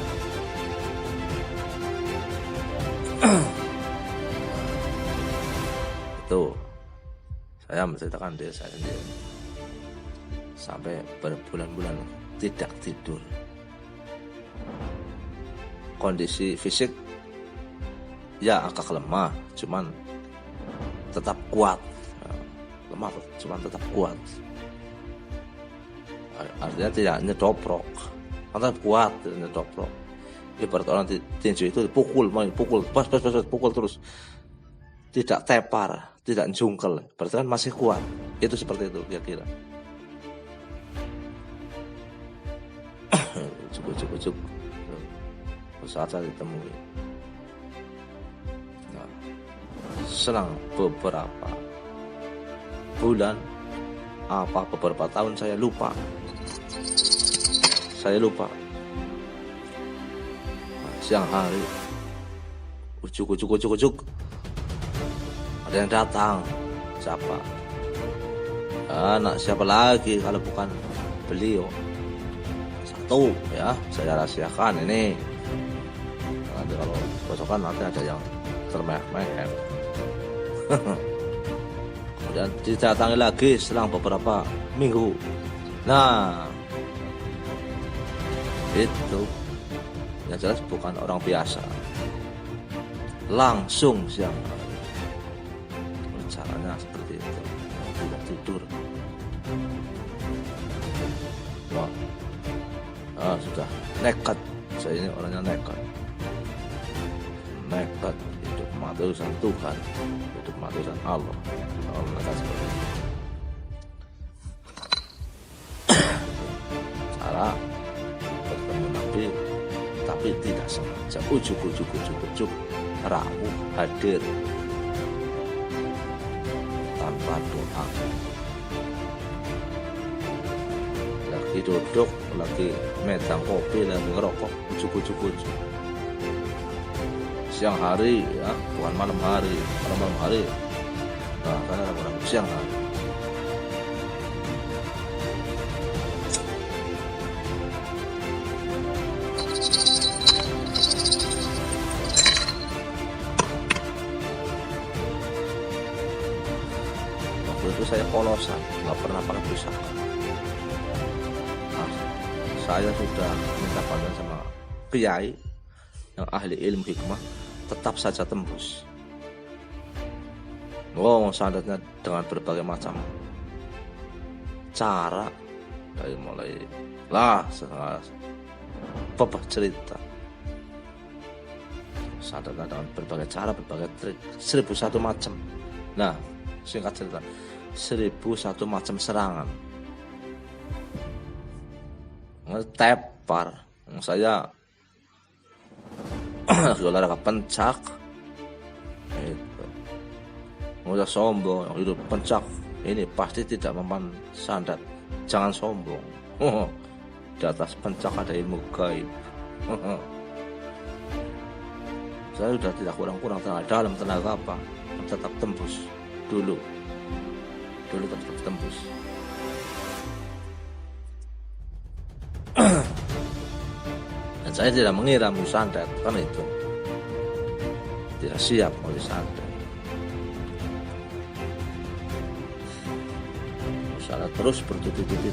Itu saya menceritakan diri saya sendiri, sampai berbulan-bulan tidak tidur. Kondisi fisik ya agak lemah, cuman tetap kuat. Lemah cuman tetap kuat, artinya tidak nyedoprok, tetap kuat, tidak nyedoprok. Ibarat orang tinju itu pukul terus, tidak tepar, tidak jungkel, berarti kan masih kuat. Itu seperti itu kira-kira. Cukup saat saya ditemui. Nah, selang beberapa bulan, beberapa tahun, saya lupa. Nah, siang hari, ujuk, ada yang datang. Siapa? Anak siapa lagi kalau bukan beliau? Satu ya, saya rahasiakan ini. Nanti kalau besokan nanti ada yang termeh-meh. Kemudian didatangi lagi selang beberapa minggu. Nah, itu yang jelas bukan orang biasa. Langsung siang hari. Caranya seperti itu, tidak tidur. Wah, sudah nekat. Saya ini orangnya nekat hidup mati urusan Tuhan, hidup mati urusan Allah. Nekat seperti itu. Cara bertemu Nabi, tapi tidak sengaja, ujuk, rapuh hadir tanpa doa. Lagi duduk, lagi medang kopi, lagi ngerokok, ujuk. Siang hari ya, bukan malam hari. Malam hari Nah, karena ragu-ragu siang hari. Waktu itu saya polosan, nggak pernah pakai pusaka. Nah, saya sudah minta bantuan sama kiai yang ahli ilmu hikmah, tetap saja tembus. Oh, sandatnya dengan berbagai macam cara, dari mulai bebas cerita. Sandatnya dengan berbagai cara, berbagai trik, 1001 macam. Nah, singkat cerita, 1001 macam serangan. Ngetepar, saya olahraga pencak. Udah sombong, hidup pencak ini pasti tidak mempan sandat. Jangan sombong. Di atas pencak ada ilmu gaib. Saya sudah tidak kurang-kurang tenaga dalam, tenaga apa, tetap tembus dulu tetap tembus. Dan saya tidak mengira mau sandat, karena itu tidak siap mau sandat. Salah terus bertubi-tubi.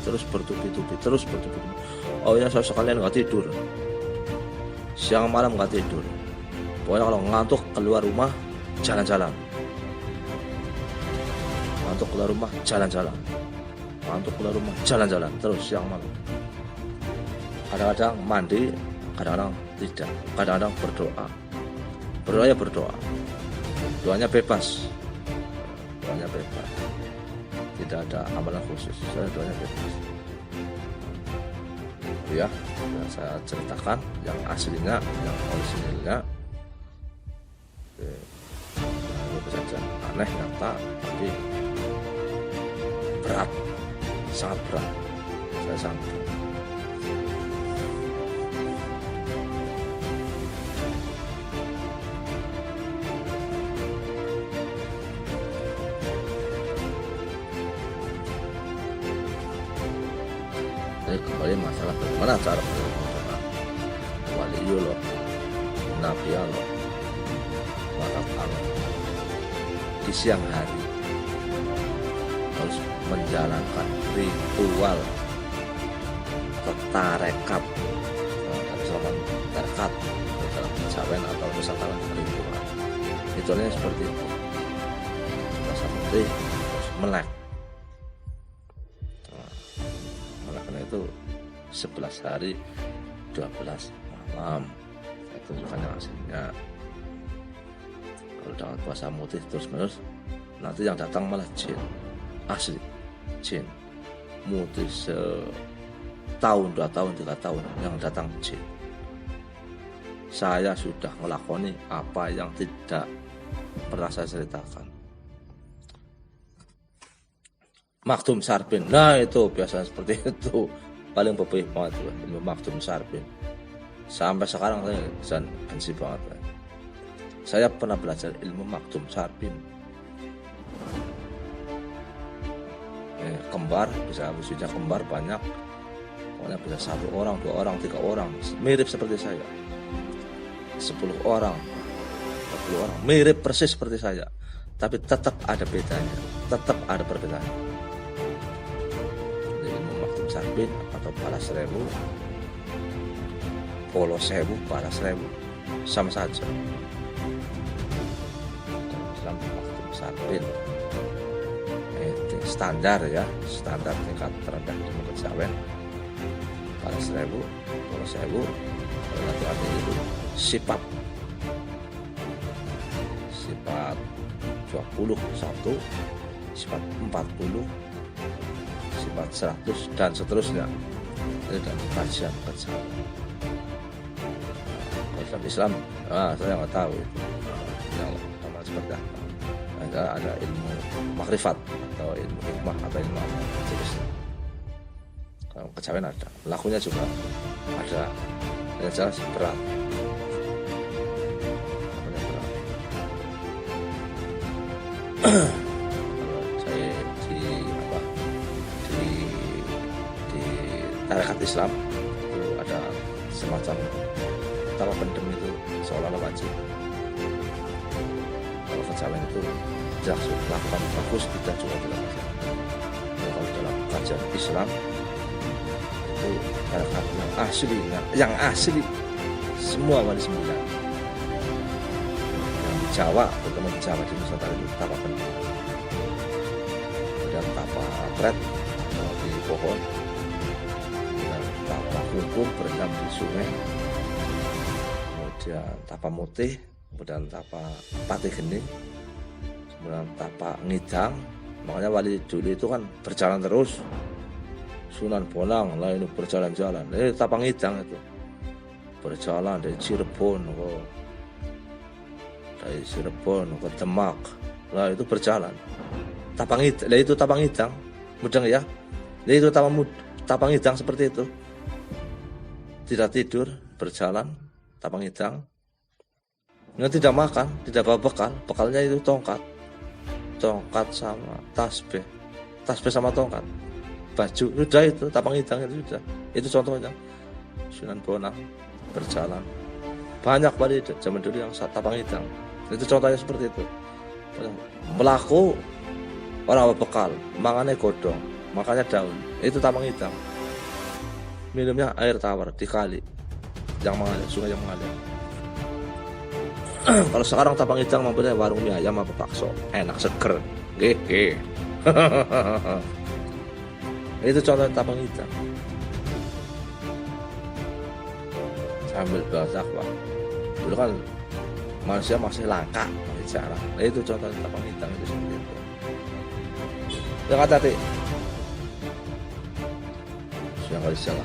Oh ya, saya sekalian nggak tidur, siang malam nggak tidur. Pokoknya kalau ngantuk keluar rumah jalan-jalan, ngantuk keluar rumah jalan-jalan terus siang malam. Kadang-kadang mandi, kadang-kadang tidak, kadang-kadang berdoa. Doanya bebas, tidak ada amalan khusus, saya doanya bebas. Ya, saya ceritakan yang aslinya, yang orisinilnya. Saja aneh, nyata, tapi berat, sangat berat. Saya sangat berat. Jadi kembali masalah bagaimana cara mengenal waliullah, nabiullah, di siang hari harus menjalankan ritual tarekat, misalkan tarekat dalam kejawen atau misalkan ritual. Ritualnya seperti itu. Rasa putih terus melek. Meleknya itu 11 hari 12 malam. Saya tunjukkan yang aslinya. Kalau dengan puasa mutih terus menerus, nanti yang datang malah jin asli, jin mutih setahun, 2 tahun, 3 tahun yang datang jin. Saya sudah melakoni apa yang tidak pernah saya ceritakan. Maktum Sarbin, nah itu biasanya seperti itu, paling bebih banget ilmu Maktum Sarbin. Sampai sekarang saya benci banget. Saya pernah belajar ilmu Maktum Sarbin. Kembar, bisa wujudnya kembar banyak. Pokoknya bisa 1 orang, 2 orang, 3 orang, mirip seperti saya. 10 orang, 20 orang, mirip persis seperti saya. Tapi tetap ada bedanya, tetap ada perbedaan. Ilmu Maktum Sarbin atau Balas Rewu, Polo Sewu, Balas Rewu, sama saja. Sarbin standar ya, standar tingkat terendah di kejawen. Balas Rewu, Polo Sewu, laki-laki itu sifat 21, sifat 40, sifat 100 dan seterusnya. Ini dan kajian kejawen. Islam, saya nggak tahu itu yang sama seperti apa. Ada ilmu makrifat atau ilmu hikmah atau ilmu apa jenisnya. Kalau kejawen ada, lakunya juga ada, yang jelas berat. tarekat Islam itu ada semacam tapa pendem itu seolah-olah wajib. Kalau kecawen itu jelas lakukan bagus, kita juga tidak masalah. Kalau dalam kajian Islam itu tarekat yang asli semua wali 9. Yang di Jawa, terutama di Jawa di Nusantara itu tapa pendem dan tapa pret di pohon, dan tapa hukum berendam di sungai, kemudian tapa mutih, kemudian tapa pati geni, kemudian tapa ngidang. Makanya wali dulu itu kan berjalan terus. Sunan Bonang lah ini berjalan-jalan, tapa ngidang itu berjalan dari Cirebon ke Demak, lah itu berjalan tapa ngidang. Lah itu tapa ngidang mudeng ya. Lah itu tapa ngidang seperti itu, tidak tidur, berjalan tapa ngidang. Nggak, tidak makan, tidak bawa bekal. Bekalnya itu tongkat sama tasbih sama tongkat, baju, sudah itu tapa ngidang itu sudah. Itu contohnya Sunan Bonang berjalan. Banyak wali zaman dulu yang tapa ngidang. Itu contohnya seperti itu. Melaku orang bekal, makannya godong, makannya daun. Itu tapa ngidang. Minumnya air tawar di kali yang mengalir, sungai yang mengalir. Kalau sekarang tapa ngidang mampirnya warung mie ayam apa bakso, enak seger. Hehe. Itu contoh tapa ngidang. Sambil belajar, Pak. Dulu kan manusia masih langka, masih jarang. Nah, itu contoh tapa ngidang itu seperti itu. Yang hati-hati.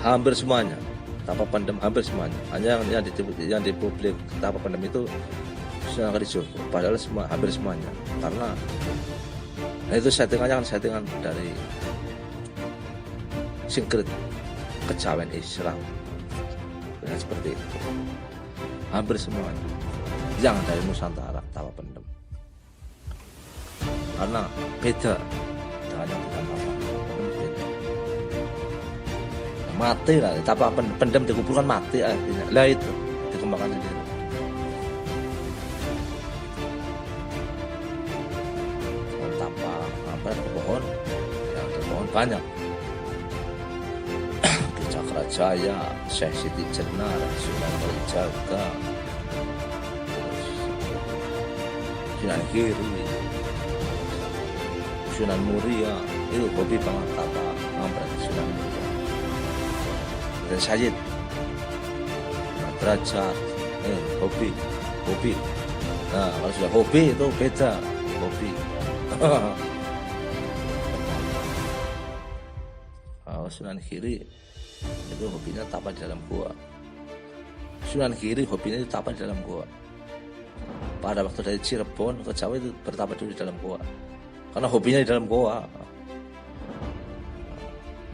Hampir semuanya tapa pendem, hampir semuanya. Hanya yang di publik tapa pendem itu Sunan Kalijogo. Padahal hampir semuanya. Karena itu settingannya kan settingan dari sinkret kejawen Islam. Dan seperti itu. Hampir semuanya yang dari Nusantara tapa pendem. Karena beda dengan yang kita tapa. Mati lah, tapa pendem dikumpulkan mati artinya. Lah itu dikembangkan sendiri. Tapa apa pohon, yang di pohon banyak. Di Cakrajaya, Syekh Siti Jenar, Sunan Kalijaga, Sunan Giri, Sunan Muria, itu hobi banget tapa ngampret Sunan Muria. Dan Sayyid Derajat, hobi. Nah, kalau sudah hobi itu beda, hobi. Sunan Giri itu hobinya tapa di dalam gua. Sunan Giri hobinya itu tapa di dalam gua. Pada waktu dari Cirebon ke Jawa itu bertapa dulu di dalam gua, karena hobinya di dalam gua.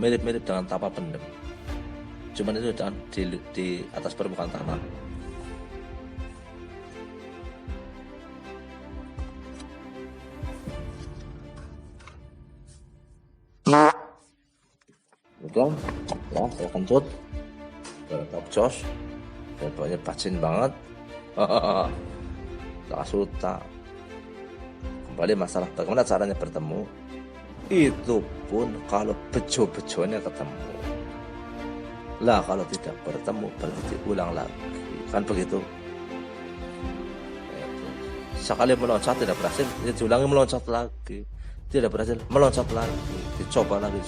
Mirip-mirip dengan tapa pendem. Cuman itu di atas permukaan tanah. Udah, ya saya kentut, bertop jos, banyak bacin banget. Suta. Kembali masalah bagaimana caranya bertemu. Itu pun kalau bejo-bejonya ketemu. Lah kalau tidak bertemu berarti ulang lagi, kan begitu. Sekali meloncat tidak berhasil, diulangi meloncat lagi, tidak berhasil meloncat lagi, dicoba lagi,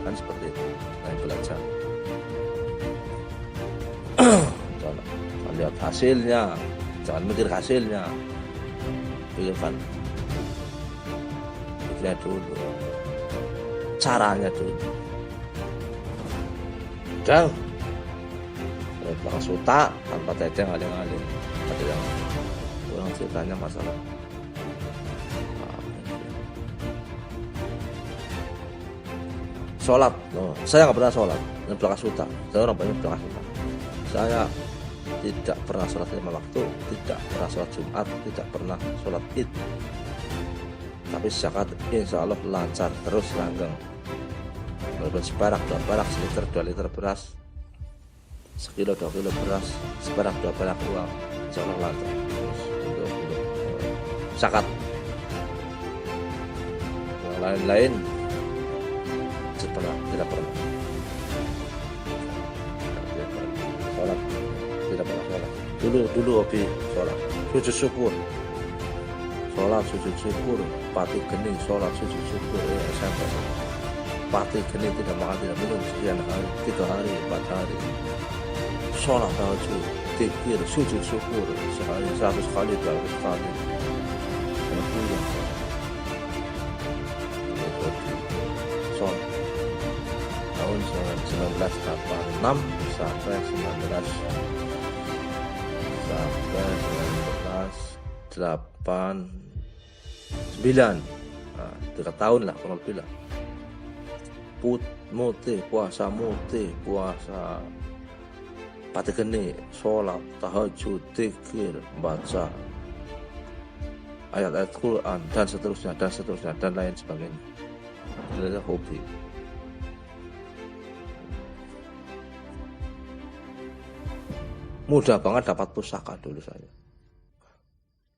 kan seperti itu. Nah, belajar. Jangan lihat hasilnya, jangan mikir hasilnya, pikirkan dulu, caranya dulu. Dan belakang suta tanpa teteh ngaling-ngaling. Ada yang kurang ceritanya masalah sholat. Saya nggak pernah sholat di belakang suta. Saya orang banyak belakang suta. Saya tidak pernah sholat 5 waktu, tidak pernah sholat Jumat, tidak pernah sholat Id. Tapi zakat insya Allah lancar terus langgeng. walaupun seperak 2 perak, seliter 2 liter beras, sekilo 2 kilo beras, seperak 2 perak uang, insya Allah lancar untuk zakat. Yang lain-lain tidak pernah sholat, tidak pernah sholat. Dulu hobi sholat, sujud syukur, sholat sujud syukur, pati geni sholat sujud syukur, SMP pati geni tidak makan tidak minum sekian hari, 3 hari 4 hari, sholat tahajud, zikir, sujud syukur sehari 100 kali 200 kali. Sholat tahun 1986 sampai 1989, nah, 3 tahun lah kurang lebih lah. Puasa pati geni, sholat tahajud, zikir, baca ayat-ayat Quran dan seterusnya dan lain sebagainya. Itu hobi. Mudah banget dapat pusaka dulu saya.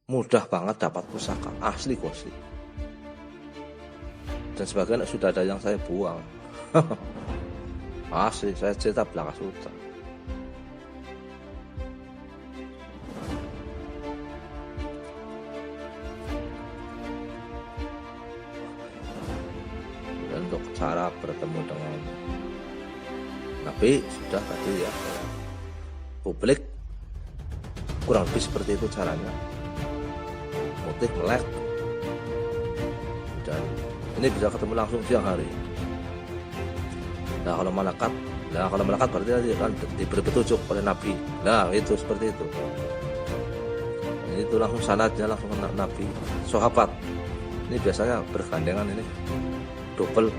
Mudah banget dapat pusaka, asli kosli. Dan sebagian sudah ada yang saya buang. Asli, saya cetak belaka suta. Dan untuk cara bertemu dengan Nabi sudah tadi ya, publik kurang lebih seperti itu caranya, motif melek, dan ini bisa ketemu langsung siang hari. Nah kalau malaikat berarti kan diberi petunjuk oleh Nabi. Nah itu seperti itu. Ini itu langsung sanadnya langsung ke Nabi. Sahabat ini biasanya bergandengan, ini double,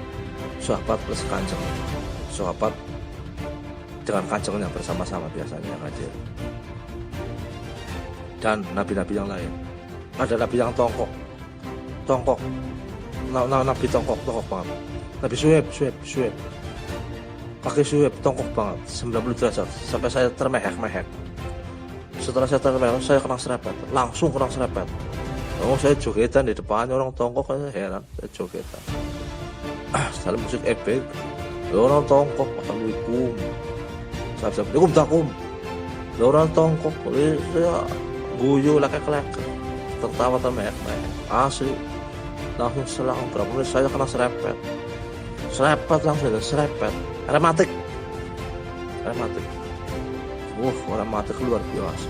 sahabat plus kanjeng, sahabat dengan kanjengnya bersama-sama biasanya ngajar. Dan nabi-nabi yang lain, ada nabi yang tongkok, nabi tongkok banget. Nabi Syuaib, kaki Syuaib tongkok banget 90 derajat sampai saya termehek-mehek. Setelah saya termehek, saya kena serempet, langsung kena serempet. Oh, saya jogetan di depan orang tongkok, saya heran, saya jogetan. Setelah musik epic, orang tongkok, assalamualaikum. Assalamualaikum takum. Orang tongkok, saya guyu laki-laki, tertawa termehek-mehek. Asli, langsung selang berapa menit saya kena serempet langsung, serempet. Rematik. Rematik luar biasa.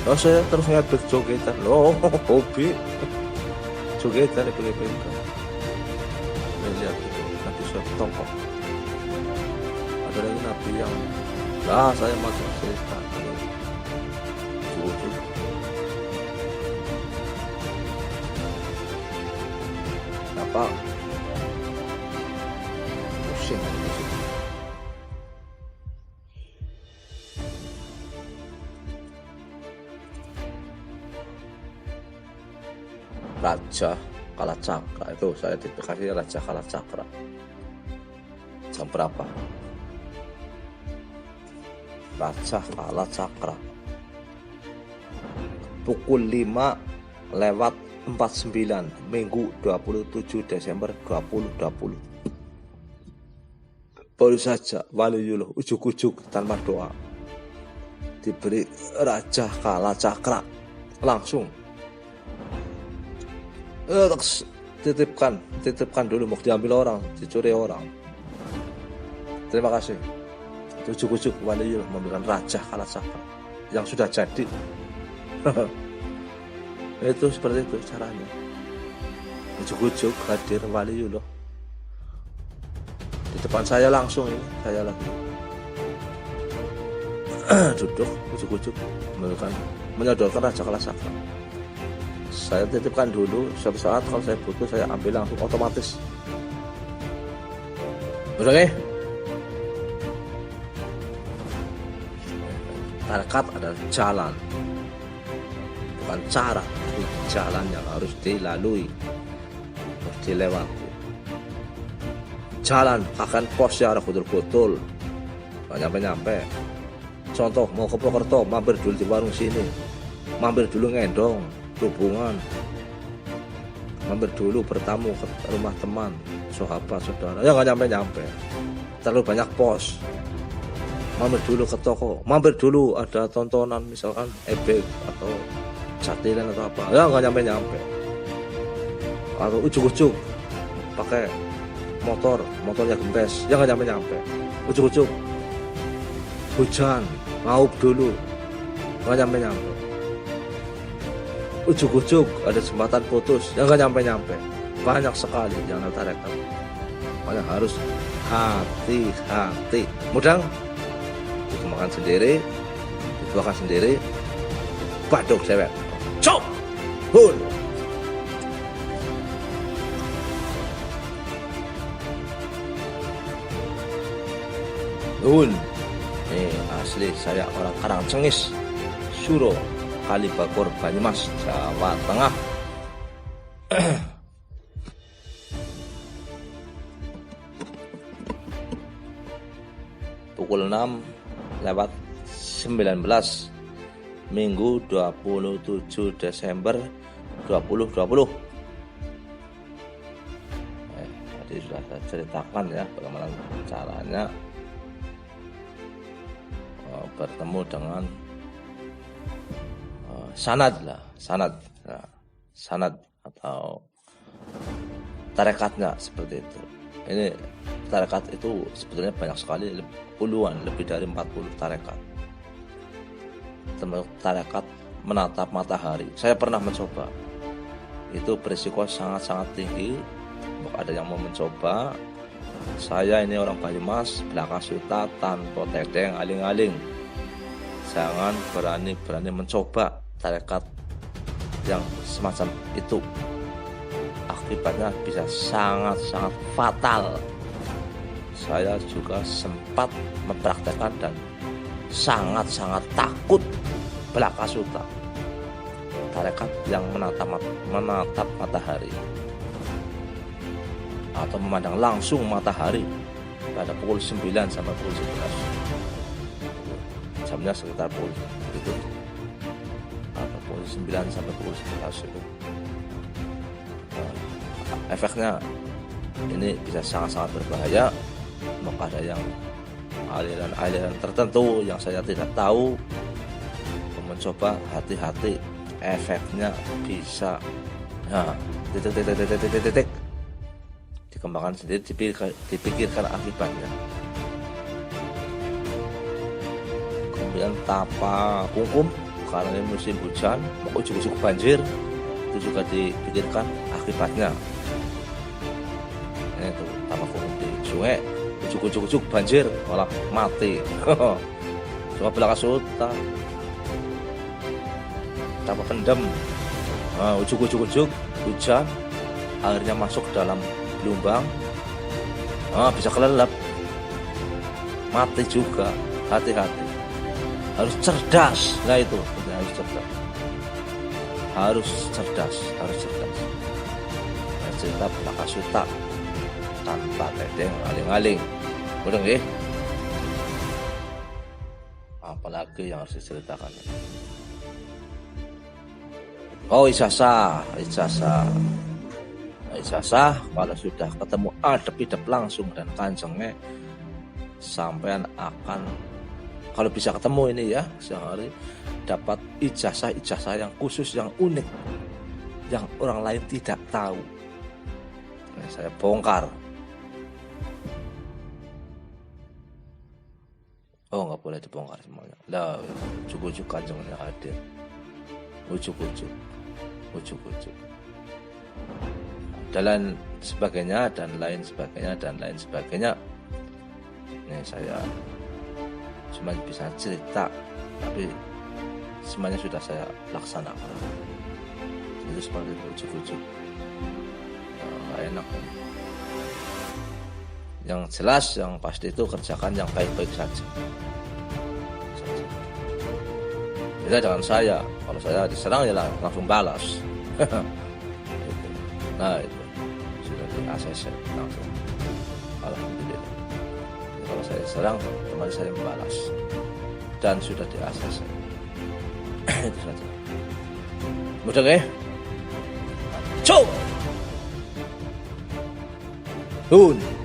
Lalu saya terus ngebek jogetan. Loh, hobi jogetan epic-epic. Lihat itu, Nabi Syuaib tongkok. Ada lagi Nabi yang saya masuk cerita. Apa? Pusing. Raja Kalacakra itu saya dikasih Raja Kalacakra. Jam berapa? Raja Kalacakra pukul 5:49 Minggu 27 Desember 2020. Baru saja waliullah ujuk-ujuk tanpa doa diberi Raja Kalacakra langsung. Titipkan dulu, mau diambil orang, dicuri orang. Terima kasih. Ujuk-ujuk waliullah memberikan Raja Kalacakra yang sudah jadi. Itu seperti itu caranya. Ujuk-ujuk hadir waliullah di depan saya langsung, ini saya lagi duduk, ujuk-ujuk menyodorkan Raja Kalacakra. Saya titipkan dulu, suatu saat kalau saya butuh saya ambil langsung otomatis. Oke. Tarekat adalah jalan, bukan cara, tapi jalan yang harus dilalui, harus dilewati. jalan akan posnya arah betul-betul nggak nyampe-nyampe. Contoh mau ke Purwokerto, mampir dulu di warung sini, mampir dulu ngendong hubungan, mampir dulu bertamu ke rumah teman, sahabat, saudara, ya nggak nyampe-nyampe. Terlalu banyak pos. Mampir dulu ke toko, mampir dulu ada tontonan misalkan ebek atau jatilan atau apa, ya nggak nyampe-nyampe. Atau ujuk-ujuk pakai motornya gempes, ya nggak nyampe-nyampe. Ujuk-ujuk hujan, ngaup dulu, nggak nyampe-nyampe. Ujuk-ujuk ada jembatan putus, ya nggak nyampe-nyampe. Banyak sekali yang tarekat. Makanya harus hati-hati. Mudang dikembangkan sendiri, dituakan sendiri, baduk cewek. Cok, hun. Hun. Ini asli saya orang Karangcengis, Suro, Kalibagor, Banyumas, Jawa Tengah. Pukul 6:19 Minggu 27 Desember 2020. Tadi sudah saya ceritakan ya bagaimana caranya bertemu dengan sanad atau tarekatnya seperti itu. Ini tarekat itu sebetulnya banyak sekali, puluhan, lebih dari 40 tarekat. Termasuk tarekat menatap matahari. Saya pernah mencoba. Itu berisiko sangat-sangat tinggi. Ada yang mau mencoba. Saya ini orang Banyumas, belaka suta, tanpa tedeng, aling-aling. Jangan berani-berani mencoba tarekat yang semacam itu. Akibatnya bisa sangat-sangat fatal. Saya juga sempat mempraktekkan dan sangat-sangat takut belaka suta, tarekat yang menatap matahari atau memandang langsung matahari pada pukul 9 sampai pukul 11. Jamnya sekitar pukul itu, atau pukul 9 sampai pukul 11 itu. Efeknya ini bisa sangat-sangat berbahaya. Maka ada yang aliran-aliran tertentu yang saya tidak tahu, mencoba, hati-hati, efeknya bisa titik dikembangkan sendiri, dipikirkan akibatnya. Kemudian tapa kungkum karena ini musim hujan, mau ujuk-ujuk banjir, itu juga dipikirkan akibatnya. Ini tuh tapa kungkum di sungai, ujuk-ujuk banjir malah mati. Coba belaka suta, tapa pendem, ujuk-ujuk hujan, airnya masuk ke dalam gelombang, bisa kelelep, mati juga. Hati-hati, harus cerdas. Nah itu harus cerdas. Cerita belaka suta tanpa tedeng, aling-aling. Udah nggih? Apalagi yang harus diceritakan? Oh, ijazah. Kalau sudah ketemu adep-idep langsung dan kanjengnya, sampean akan, kalau bisa ketemu ini ya sehari, dapat ijazah yang khusus, yang unik, yang orang lain tidak tahu. Nah, saya bongkar. Oh, nggak boleh dibongkar semuanya. Lah, ujuk-ujuk kanjengnya hadir. Ujuk-ujuk. Dan lain sebagainya. Ini saya cuma bisa cerita, tapi semuanya sudah saya laksanakan. Itu seperti ujuk-ujuk. Nggak enak. Yang jelas, yang pasti itu kerjakan yang baik-baik saja. Beda dengan saya. Kalau saya diserang ya langsung balas. Nah itu sudah di ACC langsung. Alhamdulillah. Ya, kalau saya serang, teman saya membalas dan sudah di ACC. Itu saja. Mudah ya? Ciao. Dun.